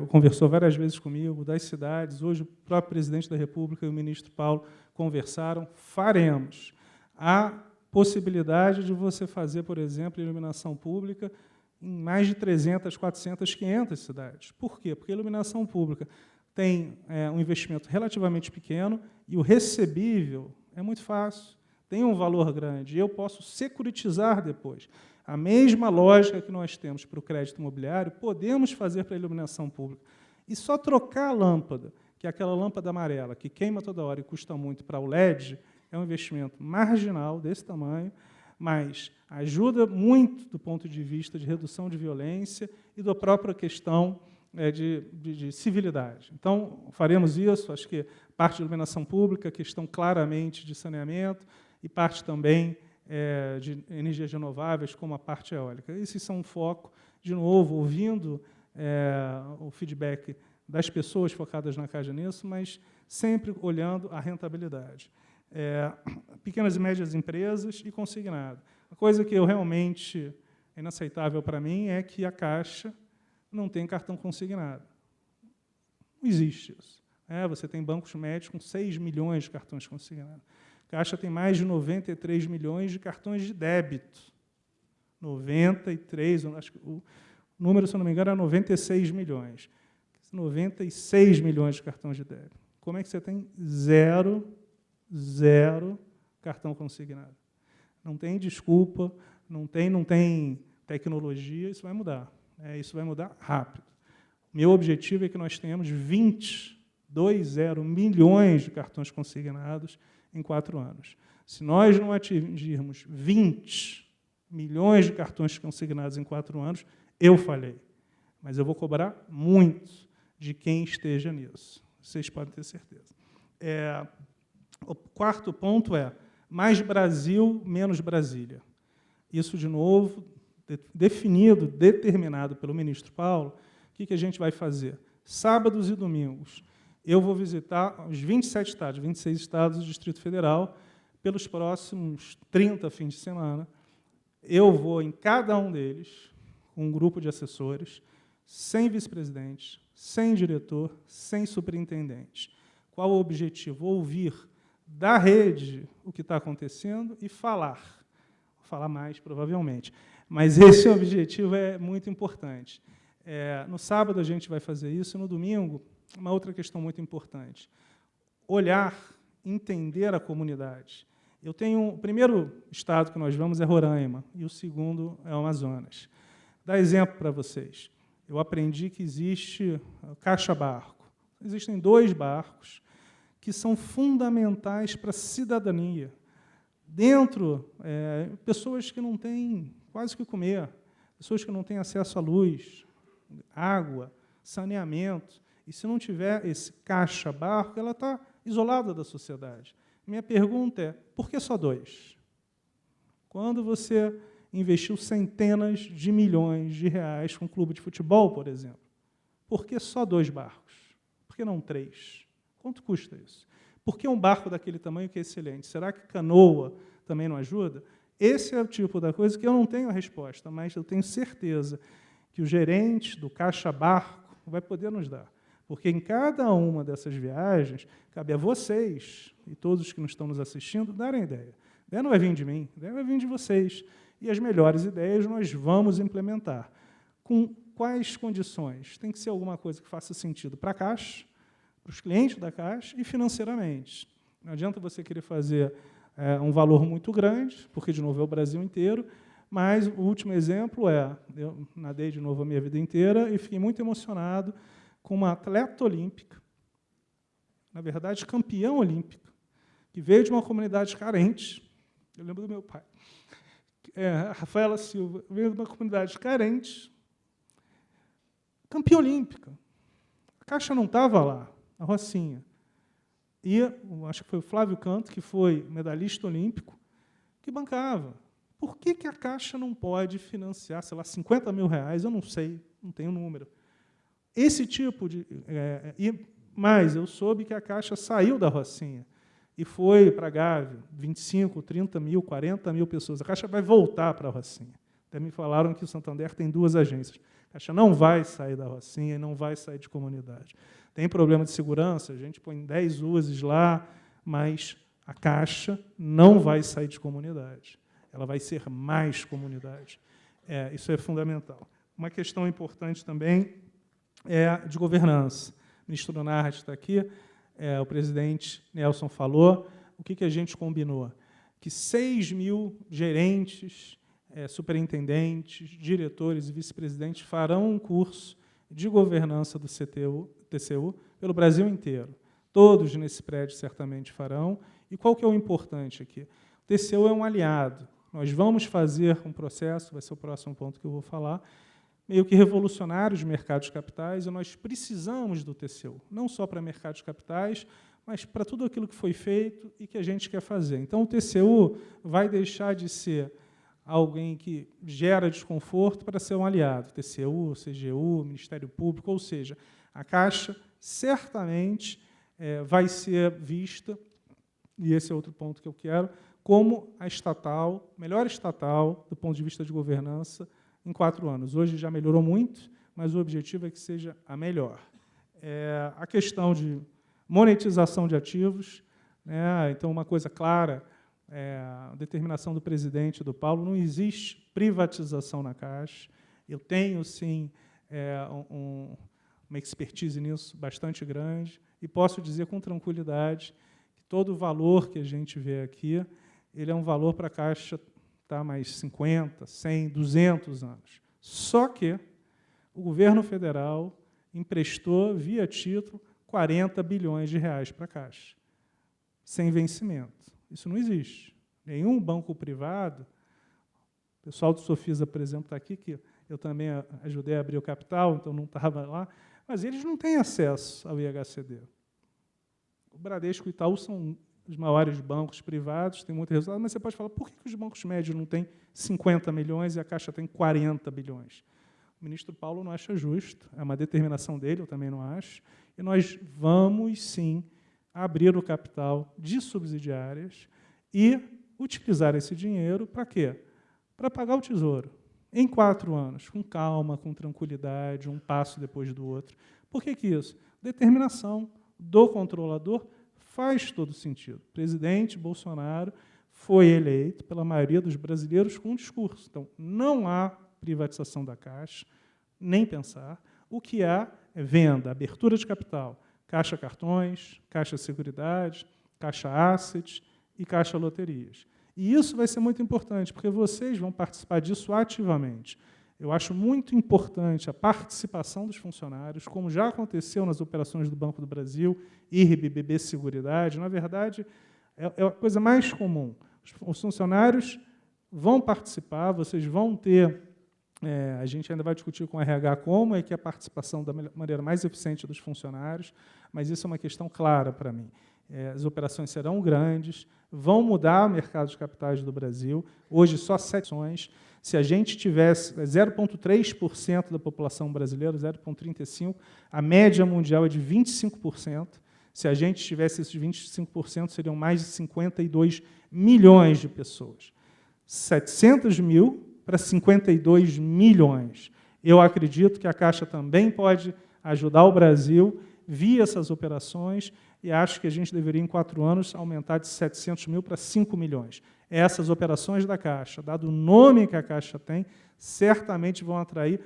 conversou várias vezes comigo, das cidades. Hoje, o próprio presidente da República e o ministro Paulo conversaram. Faremos. Há possibilidade de você fazer, por exemplo, iluminação pública em mais de 300, 400, 500 cidades. Por quê? Porque a iluminação pública tem um investimento relativamente pequeno e o recebível é muito fácil, tem um valor grande, e eu posso securitizar depois. A mesma lógica que nós temos para o crédito imobiliário, podemos fazer para a iluminação pública. E só trocar a lâmpada, que é aquela lâmpada amarela, que queima toda hora e custa muito, para o LED, é um investimento marginal, desse tamanho, mas ajuda muito do ponto de vista de redução de violência e da própria questão de civilidade. Então, faremos isso, acho que parte de iluminação pública, questão claramente de saneamento, e parte também de energias renováveis, como a parte eólica. Esses são um foco, de novo, ouvindo o feedback das pessoas focadas na Caixa nisso, mas sempre olhando a rentabilidade. Pequenas e médias empresas e consignado. A coisa que realmente é inaceitável para mim é que a Caixa não tem cartão consignado. Não existe isso. Você tem bancos médios com 6 milhões de cartões consignados. A Caixa tem mais de 93 milhões de cartões de débito. 93, acho que o número, se eu não me engano, é 96 milhões. 96 milhões de cartões de débito. Como é que você tem zero cartão consignado? Não tem desculpa, não tem tecnologia, isso vai mudar. Isso vai mudar rápido. Meu objetivo é que nós tenhamos 20 milhões de cartões consignados em 4 anos. Se nós não atingirmos 20 milhões de cartões consignados em 4 anos, eu falhei. Mas eu vou cobrar muito de quem esteja nisso. Vocês podem ter certeza. O quarto ponto é mais Brasil, menos Brasília. Isso, de novo, definido, determinado pelo ministro Paulo. O que a gente vai fazer? Sábados e domingos, eu vou visitar os 27 estados, 26 estados do Distrito Federal, pelos próximos 30 fins de semana. Eu vou em cada um deles, com um grupo de assessores, sem vice-presidente, sem diretor, sem superintendente. Qual o objetivo? Ouvir da rede o que está acontecendo e falar. Vou falar mais, provavelmente. Mas esse objetivo é muito importante. No sábado a gente vai fazer isso, e no domingo, uma outra questão muito importante. Olhar, entender a comunidade. O primeiro estado que nós vamos é Roraima, e o segundo é o Amazonas. Vou dar exemplo para vocês. Eu aprendi que existe caixa-barco. Existem 2 barcos que são fundamentais para a cidadania. Dentro, pessoas que não têm quase o que comer, pessoas que não têm acesso à luz, água, saneamento. E se não tiver esse caixa-barco, ela está isolada da sociedade. Minha pergunta é, por que só 2? Quando você investiu centenas de milhões de reais com um clube de futebol, por exemplo, por que só 2 barcos? Por que não 3? Quanto custa isso? Por que um barco daquele tamanho que é excelente? Será que canoa também não ajuda? Esse é o tipo da coisa que eu não tenho a resposta, mas eu tenho certeza que o gerente do caixa-barco vai poder nos dar. Porque em cada uma dessas viagens, cabe a vocês, e todos que nos estão nos assistindo, darem ideia. A ideia não vai vir de mim, a ideia vai vir de vocês. E as melhores ideias nós vamos implementar. Com quais condições? Tem que ser alguma coisa que faça sentido para a Caixa, para os clientes da Caixa e financeiramente. Não adianta você querer fazer um valor muito grande, porque, de novo, é o Brasil inteiro, mas o último exemplo eu nadei de novo a minha vida inteira e fiquei muito emocionado com uma atleta olímpica, na verdade, campeã olímpica, que veio de uma comunidade carente. Eu lembro do meu pai. A Rafaela Silva veio de uma comunidade carente, campeã olímpica. A Caixa não estava lá, a Rocinha. E acho que foi o Flávio Canto, que foi medalhista olímpico, que bancava. Por que a Caixa não pode financiar, sei lá, 50 mil reais? Eu não sei, não tenho número. Esse tipo de... Mas eu soube que a Caixa saiu da Rocinha e foi para a Gávea, 25, 30 mil, 40 mil pessoas. A Caixa vai voltar para a Rocinha. Até me falaram que o Santander tem 2 agências. A A Caixa não vai sair da Rocinha e não vai sair de comunidade. Tem problema de segurança, a gente põe 10 USEs lá, mas a Caixa não vai sair de comunidade. Ela vai ser mais comunidade. Isso é fundamental. Uma questão importante também é de governança. O ministro Nardi está aqui, o presidente Nelson falou. O que a gente combinou? Que 6.000 gerentes, superintendentes, diretores e vice-presidentes farão um curso de governança do TCU pelo Brasil inteiro. Todos nesse prédio certamente farão. E qual que é o importante aqui? O TCU é um aliado. Nós vamos fazer um processo, vai ser o próximo ponto que eu vou falar, meio que revolucionário de mercados de capitais, e nós precisamos do TCU, não só para mercados de capitais, mas para tudo aquilo que foi feito e que a gente quer fazer. Então, o TCU vai deixar de ser alguém que gera desconforto para ser um aliado. TCU, CGU, Ministério Público, ou seja, a Caixa certamente vai ser vista, e esse é outro ponto que eu quero, como a estatal, melhor estatal do ponto de vista de governança em 4 anos. Hoje já melhorou muito, mas o objetivo é que seja a melhor. A questão de monetização de ativos, né? Então, uma coisa clara, a determinação do presidente do Paulo, não existe privatização na Caixa. Eu tenho, sim, uma expertise nisso bastante grande, e posso dizer com tranquilidade que todo o valor que a gente vê aqui, ele é um valor para a Caixa estar mais 50, 100, 200 anos. Só que o governo federal emprestou, via título, 40 bilhões de reais para a Caixa, sem vencimento. Isso não existe. Nenhum banco privado, o pessoal do Sofisa, por exemplo, está aqui, que eu também ajudei a abrir o capital, então não estava lá, mas eles não têm acesso ao IHCD. O Bradesco e o Itaú são os maiores bancos privados, têm muito resultado, mas você pode falar, por que os bancos médios não têm 50 milhões e a Caixa tem 40 bilhões? O ministro Paulo não acha justo, é uma determinação dele, eu também não acho, e nós vamos, sim, abrir o capital de subsidiárias e utilizar esse dinheiro para quê? Para pagar o Tesouro, em 4 anos, com calma, com tranquilidade, um passo depois do outro. Por que isso? Determinação do controlador faz todo sentido. O presidente Bolsonaro foi eleito pela maioria dos brasileiros com um discurso. Então, não há privatização da Caixa, nem pensar. O que há é venda, abertura de capital, Caixa Cartões, Caixa Seguridade, Caixa Assets e Caixa Loterias. E isso vai ser muito importante, porque vocês vão participar disso ativamente. Eu acho muito importante a participação dos funcionários, como já aconteceu nas operações do Banco do Brasil, IRB, BB Seguridade. Na verdade, é a coisa mais comum. Os funcionários vão participar, vocês vão ter... a gente ainda vai discutir com o RH como é que é a participação da maneira mais eficiente dos funcionários, mas isso é uma questão clara para mim. As operações serão grandes, vão mudar o mercado de capitais do Brasil. Hoje, só 7 ações. Se a gente tivesse 0,3% da população brasileira, 0,35%, a média mundial é de 25%. Se a gente tivesse esses 25%, seriam mais de 52 milhões de pessoas. 700 mil para 52 milhões. Eu acredito que a Caixa também pode ajudar o Brasil via essas operações, e acho que a gente deveria, em 4 anos, aumentar de 700 mil para 5 milhões. Essas operações da Caixa, dado o nome que a Caixa tem, certamente vão atrair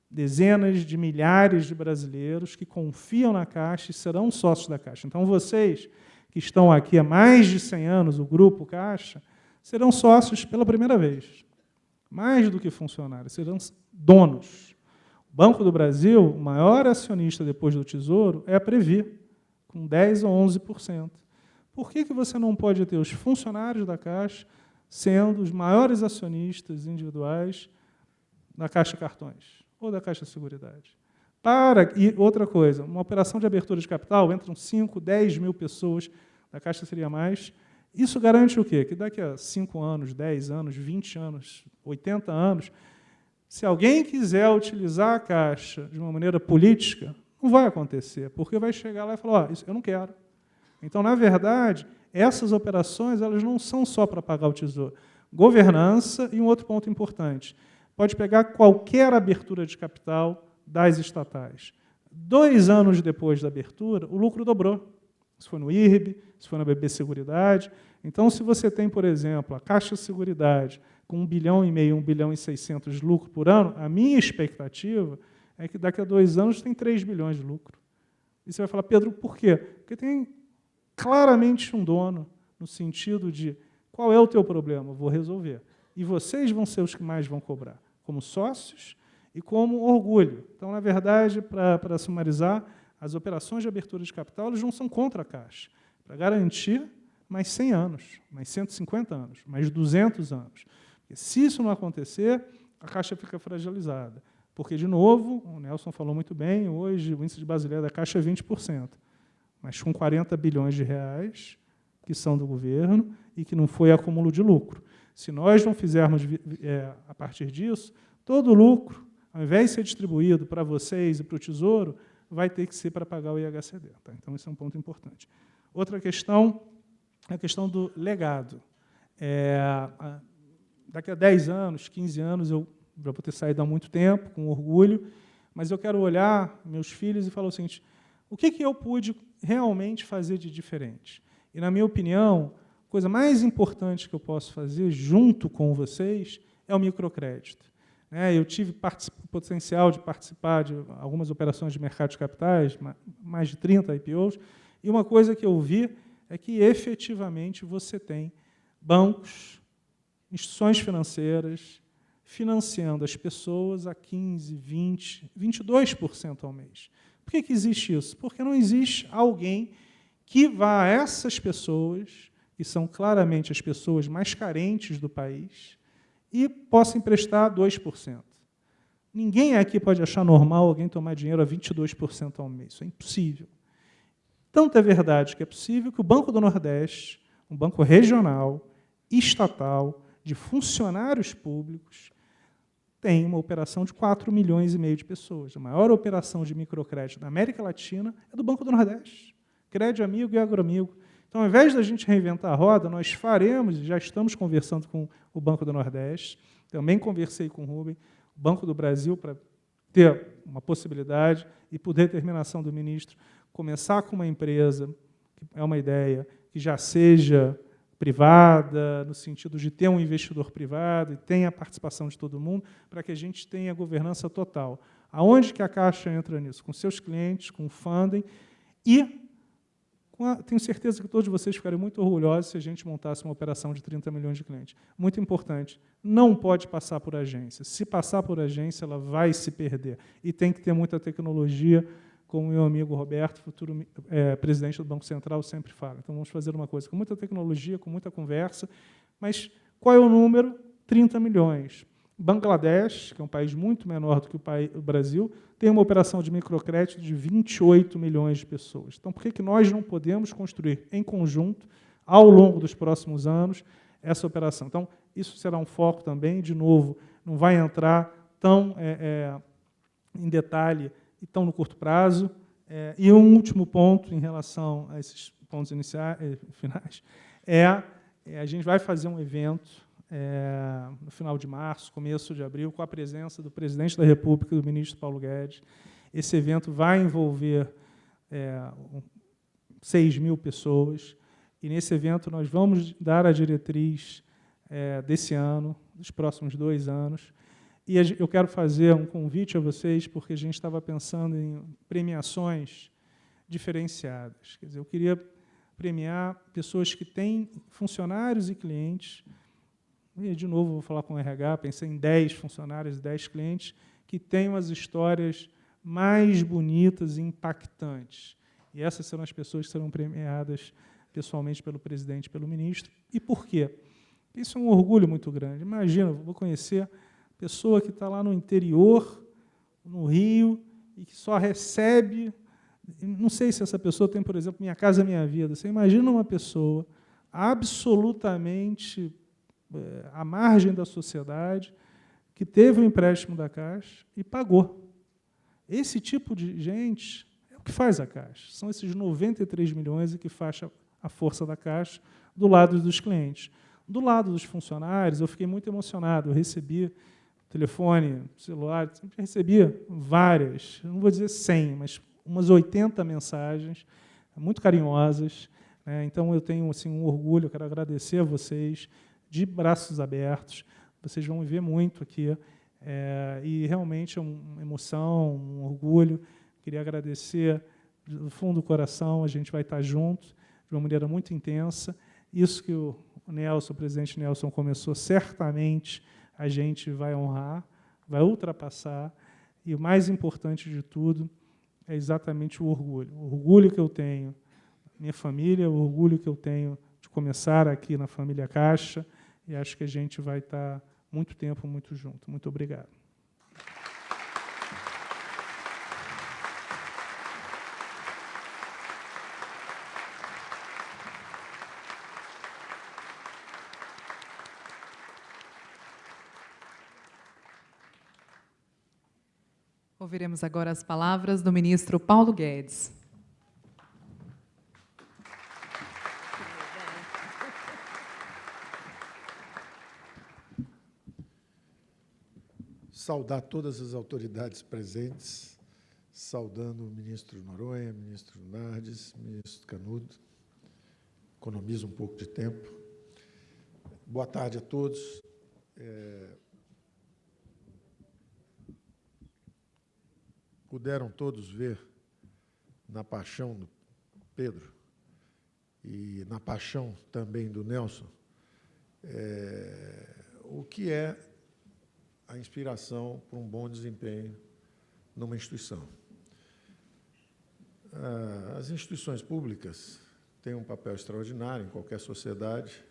dezenas de milhares de brasileiros que confiam na Caixa e serão sócios da Caixa. Então, vocês que estão aqui há mais de 100 anos, o Grupo Caixa, serão sócios pela primeira vez. Mais do que funcionários, serão donos. O Banco do Brasil, o maior acionista depois do Tesouro, é a Previ, com 10% ou 11%. Por que você não pode ter os funcionários da Caixa sendo os maiores acionistas individuais da Caixa Cartões ou da Caixa Seguridade? E outra coisa, uma operação de abertura de capital, entram 5, 10 mil pessoas, da Caixa seria mais. Isso garante o quê? Que daqui a 5 anos, 10 anos, 20 anos, 80 anos, se alguém quiser utilizar a Caixa de uma maneira política, não vai acontecer, porque vai chegar lá e falar, isso eu não quero. Então, na verdade, essas operações elas não são só para pagar o Tesouro. Governança e um outro ponto importante, Pode pegar qualquer abertura de capital das estatais. 2 anos depois da abertura, o lucro dobrou. Se foi no IRB, se foi na BB Seguridade. Então, se você tem, por exemplo, a Caixa Seguridade com 1,5 bilhão, 1,6 bilhão de lucro por ano, a minha expectativa é que daqui a 2 anos tem 3 bilhões de lucro. E você vai falar, Pedro, por quê? Porque tem claramente um dono, no sentido de qual é o teu problema? Eu vou resolver. E vocês vão ser os que mais vão cobrar, como sócios e como orgulho. Então, na verdade, para sumarizar, as operações de abertura de capital elas não são contra a Caixa, para garantir mais 100 anos, mais 150 anos, mais 200 anos. Porque se isso não acontecer, a Caixa fica fragilizada. Porque, de novo, o Nelson falou muito bem, hoje o índice de Basileia da Caixa é 20%, mas com 40 bilhões de reais, que são do governo, e que não foi acúmulo de lucro. Se nós não fizermos, a partir disso, todo o lucro, ao invés de ser distribuído para vocês e para o Tesouro, vai ter que ser para pagar o IHCD. Tá? Então, esse é um ponto importante. Outra questão é a questão do legado. Daqui a 10 anos, 15 anos, eu já vou ter saído há muito tempo, com orgulho, mas eu quero olhar meus filhos e falar o seguinte, o que eu pude realmente fazer de diferente? E, na minha opinião, a coisa mais importante que eu posso fazer, junto com vocês, é o microcrédito. Eu tive o potencial de participar de algumas operações de mercado de capitais, mais de 30 IPOs, e uma coisa que eu vi é que, efetivamente, você tem bancos, instituições financeiras, financiando as pessoas a 15%, 20%, 22% ao mês. Por que existe isso? Porque não existe alguém que vá a essas pessoas, que são claramente as pessoas mais carentes do país, e possa emprestar 2%. Ninguém aqui pode achar normal alguém tomar dinheiro a 22% ao mês. Isso é impossível. Tanto é verdade que é possível que o Banco do Nordeste, um banco regional, estatal, de funcionários públicos, tem uma operação de 4,5 milhões de pessoas. A maior operação de microcrédito da América Latina é do Banco do Nordeste. Crédito Amigo e Agroamigo. Então, ao invés da gente reinventar a roda, nós faremos, já estamos conversando com o Banco do Nordeste, também conversei com o Rubem, o Banco do Brasil, para ter uma possibilidade e, por determinação do ministro, começar com uma empresa, que é uma ideia, que já seja privada, no sentido de ter um investidor privado e tenha a participação de todo mundo, para que a gente tenha governança total. Aonde que a Caixa entra nisso? Com seus clientes, com o funding e tenho certeza que todos vocês ficariam muito orgulhosos se a gente montasse uma operação de 30 milhões de clientes. Muito importante, não pode passar por agência. Se passar por agência, ela vai se perder. E tem que ter muita tecnologia, como o meu amigo Roberto, futuro presidente do Banco Central, sempre fala. Então, vamos fazer uma coisa com muita tecnologia, com muita conversa, mas qual é o número? 30 milhões. Bangladesh, que é um país muito menor do que o Brasil, tem uma operação de microcrédito de 28 milhões de pessoas. Então, por que nós não podemos construir em conjunto, ao longo dos próximos anos, essa operação? Então, isso será um foco também, de novo, não vai entrar tão em detalhe e tão no curto prazo. E um último ponto em relação a esses pontos finais a gente vai fazer um evento no final de março, começo de abril, com a presença do presidente da República e do ministro Paulo Guedes. Esse evento vai envolver 6.000 pessoas, e nesse evento nós vamos dar a diretriz desse ano, dos próximos 2 anos, e eu quero fazer um convite a vocês, porque a gente estava pensando em premiações diferenciadas. Quer dizer, eu queria premiar pessoas que têm funcionários e clientes. E, de novo, vou falar com o RH, pensei em 10 funcionários e 10 clientes que tenham as histórias mais bonitas e impactantes. E essas serão as pessoas que serão premiadas pessoalmente pelo presidente e pelo ministro. E por quê? Isso é um orgulho muito grande. Imagina, vou conhecer pessoa que está lá no interior, no Rio, e que só recebe... Não sei se essa pessoa tem, por exemplo, Minha Casa Minha Vida. Você imagina uma pessoa absolutamente à margem da sociedade, que teve o empréstimo da Caixa e pagou. Esse tipo de gente é o que faz a Caixa. São esses 93 milhões que faz a força da Caixa do lado dos clientes. Do lado dos funcionários, eu fiquei muito emocionado. Eu recebi telefone, celular, sempre recebia várias, não vou dizer 100, mas umas 80 mensagens, muito carinhosas, né? Então, eu tenho assim, um orgulho, eu quero agradecer a vocês, de braços abertos, vocês vão me ver muito aqui, e realmente é uma emoção, um orgulho. Queria agradecer do fundo do coração, a gente vai estar junto, de uma maneira muito intensa. Isso que o Nelson, o presidente Nelson, começou, certamente a gente vai honrar, vai ultrapassar, e o mais importante de tudo é exatamente o orgulho que eu tenho da minha família, o orgulho que eu tenho de começar aqui na família Caixa, e acho que a gente vai estar muito tempo, muito junto. Muito obrigado. Ouviremos agora as palavras do ministro Paulo Guedes. Saudar todas as autoridades presentes, saudando o ministro Noronha, ministro Nardes, ministro Canudo. Economizo um pouco de tempo. Boa tarde a todos. Puderam todos ver na paixão do Pedro e na paixão também do Nelson o que é a inspiração para um bom desempenho numa instituição. As instituições públicas têm um papel extraordinário em qualquer sociedade.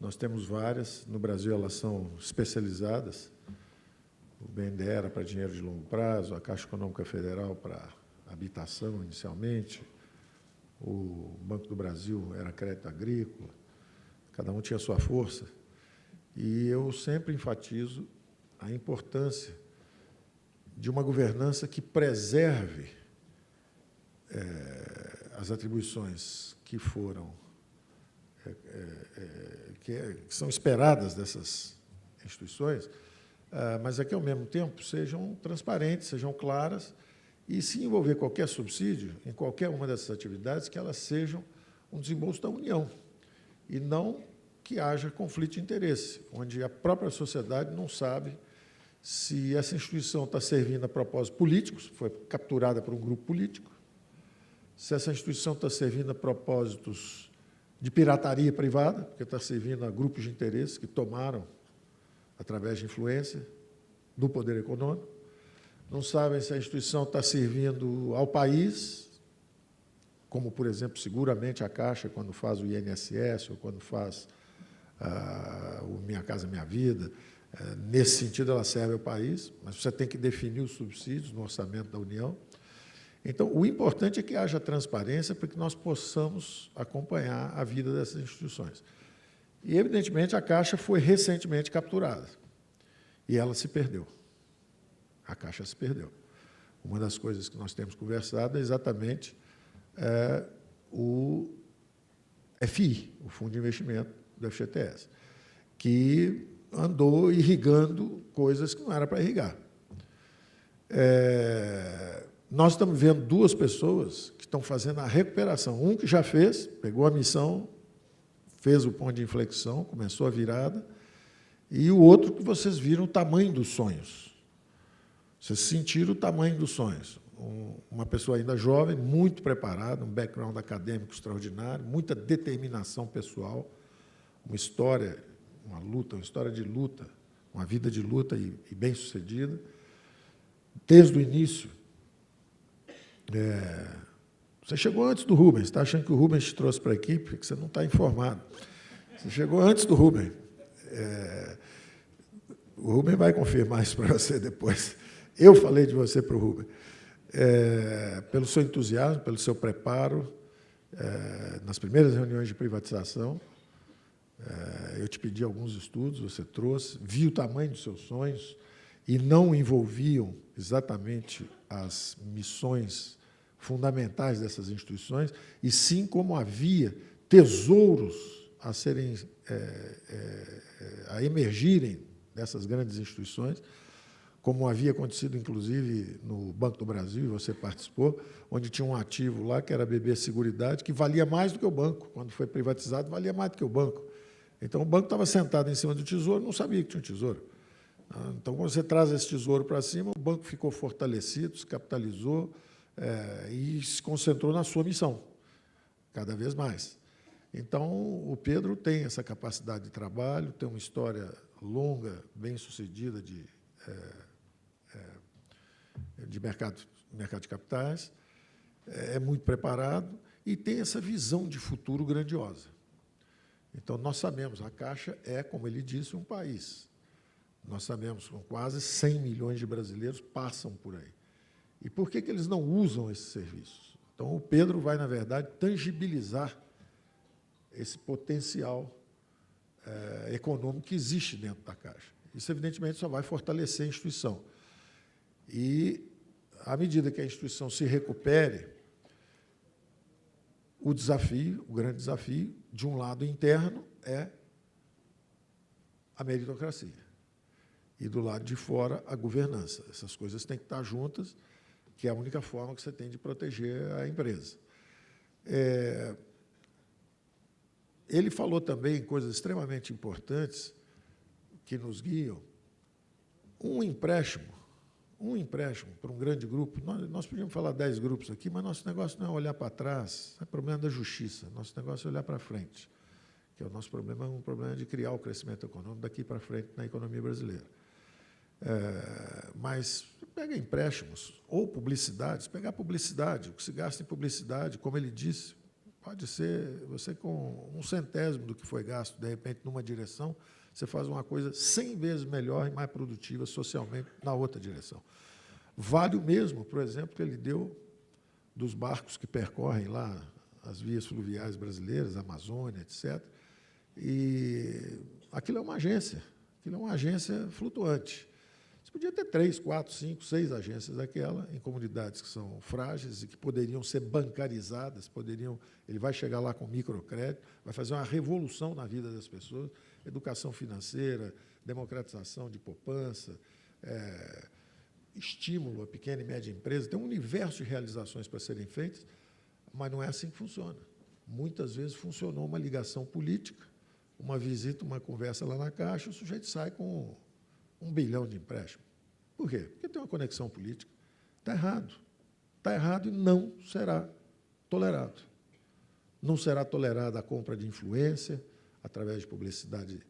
Nós temos várias, no Brasil elas são especializadas. O BNDES era para dinheiro de longo prazo, a Caixa Econômica Federal para habitação, inicialmente, o Banco do Brasil era crédito agrícola, cada um tinha a sua força. E eu sempre enfatizo a importância de uma governança que preserve as atribuições que foram, que são esperadas dessas instituições, mas é que, ao mesmo tempo, sejam transparentes, sejam claras, e, se envolver qualquer subsídio em qualquer uma dessas atividades, que elas sejam um desembolso da União, e não que haja conflito de interesse, onde a própria sociedade não sabe se essa instituição está servindo a propósitos políticos, foi capturada por um grupo político, se essa instituição está servindo a propósitos de pirataria privada, porque está servindo a grupos de interesse que tomaram através de influência do poder econômico, não sabem se a instituição está servindo ao país, como, por exemplo, seguramente a Caixa, quando faz o INSS, ou quando faz o Minha Casa Minha Vida. Nesse sentido, ela serve ao país, mas você tem que definir os subsídios no orçamento da União. Então, o importante é que haja transparência para que nós possamos acompanhar a vida dessas instituições. E, evidentemente, a Caixa foi recentemente capturada, e ela se perdeu. A Caixa se perdeu. Uma das coisas que nós temos conversado é exatamente o FI, o Fundo de Investimento do FGTS, que andou irrigando coisas que não era para irrigar. Nós estamos vendo duas pessoas que estão fazendo a recuperação. Um que já fez, pegou a missão, fez o ponto de inflexão, começou a virada, e o outro que vocês viram o tamanho dos sonhos. Vocês sentiram o tamanho dos sonhos. Uma pessoa ainda jovem, muito preparada, um background acadêmico extraordinário, muita determinação pessoal, uma história, uma luta, uma história de luta, uma vida de luta e bem-sucedida. Desde o início, você chegou antes do Rubens, está achando que o Rubens te trouxe para a equipe, porque você não está informado. Você chegou antes do Rubens. O Rubens vai confirmar isso para você depois. Eu falei de você para o Rubens. Pelo seu entusiasmo, pelo seu preparo, nas primeiras reuniões de privatização, eu te pedi alguns estudos, você trouxe, vi o tamanho dos seus sonhos, e não envolviam exatamente as missões fundamentais dessas instituições, e sim como havia tesouros a serem, a emergirem dessas grandes instituições, como havia acontecido, inclusive, no Banco do Brasil, e você participou, onde tinha um ativo lá, que era a BB Seguridade, que valia mais do que o banco. Quando foi privatizado, valia mais do que o banco. Então, o banco estava sentado em cima do tesouro, não sabia que tinha um tesouro. Então, quando você traz esse tesouro para cima, o banco ficou fortalecido, se capitalizou e se concentrou na sua missão, cada vez mais. Então, o Pedro tem essa capacidade de trabalho, tem uma história longa, bem-sucedida de mercado de capitais, é muito preparado e tem essa visão de futuro grandiosa. Então, nós sabemos, a Caixa é, como ele disse, um país. Nós sabemos que quase 100 milhões de brasileiros passam por aí. E por que eles não usam esses serviços? Então, o Pedro vai, na verdade, tangibilizar esse potencial econômico que existe dentro da Caixa. Isso, evidentemente, só vai fortalecer a instituição. E, à medida que a instituição se recupere, o grande desafio, de um lado interno, é a meritocracia. E, do lado de fora, a governança. Essas coisas têm que estar juntas, que é a única forma que você tem de proteger a empresa. Ele falou também coisas extremamente importantes que nos guiam. Um empréstimo para um grande grupo, nós podíamos falar 10 grupos aqui, mas nosso negócio não é olhar para trás, é problema da justiça, nosso negócio é olhar para frente, que é o nosso problema, é um problema de criar o crescimento econômico daqui para frente na economia brasileira. Mas pega empréstimos ou publicidades, pegar publicidade, o que se gasta em publicidade, como ele disse, pode ser você com 1/100º do que foi gasto, de repente, numa direção, você faz uma coisa 100 vezes melhor e mais produtiva socialmente na outra direção. Vale o mesmo, por exemplo, que ele deu dos barcos que percorrem lá as vias fluviais brasileiras, a Amazônia, etc. E aquilo é uma agência flutuante. Você podia ter 3, 4, 5, 6 agências daquela, em comunidades que são frágeis e que poderiam ser bancarizadas, ele vai chegar lá com microcrédito, vai fazer uma revolução na vida das pessoas, educação financeira, democratização de poupança, estímulo à pequena e média empresa, tem um universo de realizações para serem feitas, mas não é assim que funciona. Muitas vezes funcionou uma ligação política, uma visita, uma conversa lá na Caixa, o sujeito sai com 1 bilhão de empréstimo. Por quê? Porque tem uma conexão política. Está errado. Está errado e não será tolerado. Não será tolerada a compra de influência, através de publicidade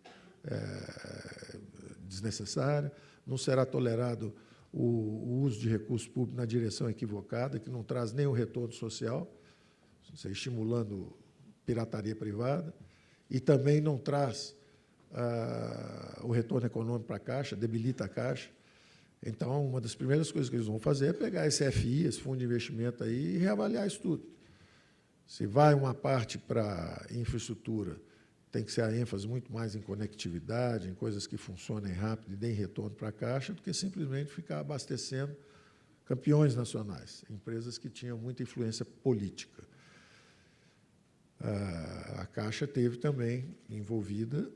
desnecessária, não será tolerado o uso de recursos públicos na direção equivocada, que não traz nem o retorno social, você estimulando pirataria privada, e também não traz o retorno econômico para a Caixa, debilita a Caixa. Então, uma das primeiras coisas que eles vão fazer é pegar esse FI, esse fundo de investimento aí, e reavaliar isso tudo. Se vai uma parte para infraestrutura, tem que ser a ênfase muito mais em conectividade, em coisas que funcionem rápido e deem retorno para a Caixa, do que simplesmente ficar abastecendo campeões nacionais, empresas que tinham muita influência política. A Caixa teve também envolvida,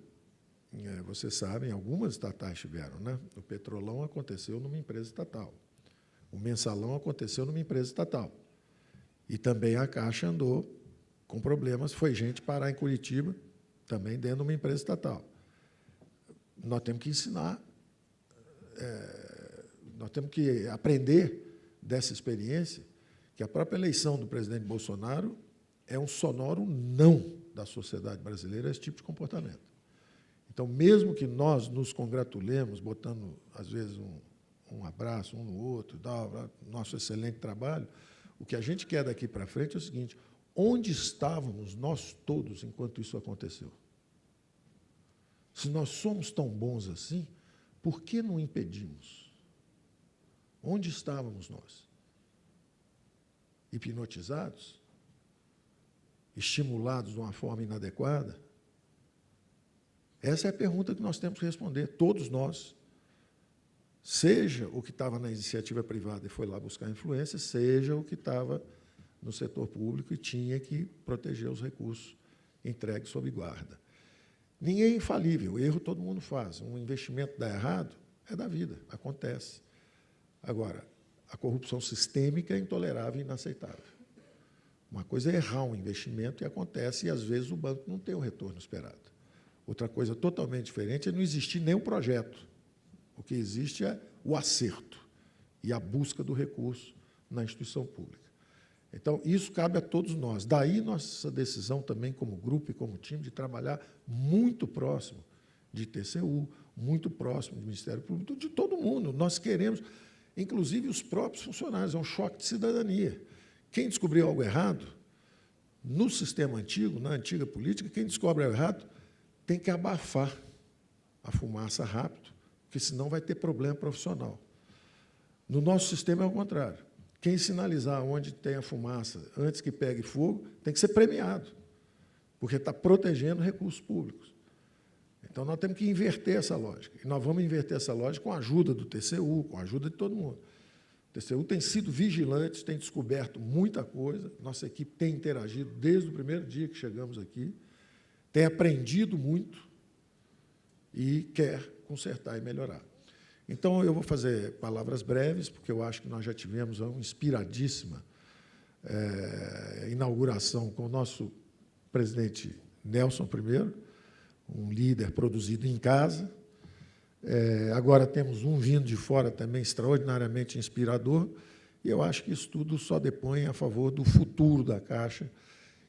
vocês sabem, algumas estatais tiveram, né? O Petrolão aconteceu numa empresa estatal, o Mensalão aconteceu numa empresa estatal, e também a Caixa andou com problemas, foi gente parar em Curitiba, também dentro de uma empresa estatal. Nós temos que ensinar, nós temos que aprender dessa experiência, que a própria eleição do presidente Bolsonaro é um sonoro não da sociedade brasileira a esse tipo de comportamento. Então, mesmo que nós nos congratulemos, botando, às vezes, um abraço um no outro, nosso excelente trabalho, o que a gente quer daqui para frente é o seguinte: onde estávamos nós todos enquanto isso aconteceu? Se nós somos tão bons assim, por que não impedimos? Onde estávamos nós? Hipnotizados? Estimulados de uma forma inadequada? Essa é a pergunta que nós temos que responder, todos nós. Seja o que estava na iniciativa privada e foi lá buscar influência, seja o que estava no setor público e tinha que proteger os recursos entregues sob guarda. Ninguém é infalível, erro todo mundo faz. Um investimento dá errado, é da vida, acontece. Agora, a corrupção sistêmica é intolerável e inaceitável. Uma coisa é errar um investimento e acontece, e às vezes o banco não tem o retorno esperado. Outra coisa totalmente diferente é não existir nenhum projeto. O que existe é o acerto e a busca do recurso na instituição pública. Então, isso cabe a todos nós. Daí nossa decisão também, como grupo e como time, de trabalhar muito próximo de TCU, muito próximo do Ministério Público, de todo mundo. Nós queremos, inclusive os próprios funcionários, é um choque de cidadania. Quem descobriu algo errado, no sistema antigo, na antiga política, quem descobre algo errado tem que abafar a fumaça rápido, porque senão vai ter problema profissional. No nosso sistema é o contrário. Quem sinalizar onde tem a fumaça antes que pegue fogo tem que ser premiado, porque está protegendo recursos públicos. Então, nós temos que inverter essa lógica. E nós vamos inverter essa lógica com a ajuda do TCU, com a ajuda de todo mundo. O TCU tem sido vigilante, tem descoberto muita coisa, nossa equipe tem interagido desde o primeiro dia que chegamos aqui, tem aprendido muito e quer consertar e melhorar. Então, eu vou fazer palavras breves, porque eu acho que nós já tivemos uma inspiradíssima inauguração com o nosso presidente Nelson I, um líder produzido em casa. Agora temos um vindo de fora também extraordinariamente inspirador, e eu acho que isso tudo só depõe a favor do futuro da Caixa,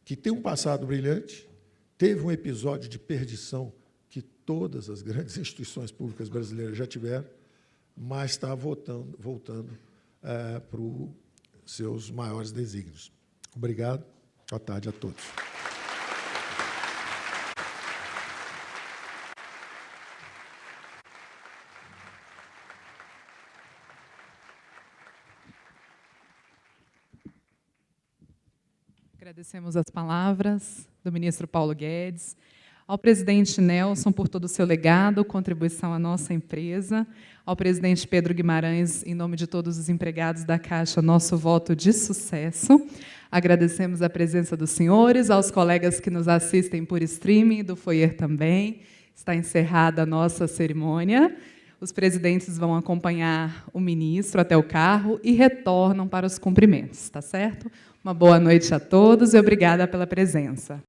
que tem um passado brilhante, teve um episódio de perdição que todas as grandes instituições públicas brasileiras já tiveram, mas está voltando para os seus maiores desígnios. Obrigado. Boa tarde a todos. Agradecemos as palavras do ministro Paulo Guedes, ao presidente Nelson por todo o seu legado, contribuição à nossa empresa, ao presidente Pedro Guimarães, em nome de todos os empregados da Caixa, nosso voto de sucesso. Agradecemos a presença dos senhores, aos colegas que nos assistem por streaming, do foyer também. Está encerrada a nossa cerimônia. Os presidentes vão acompanhar o ministro até o carro e retornam para os cumprimentos, tá certo? Uma boa noite a todos e obrigada pela presença.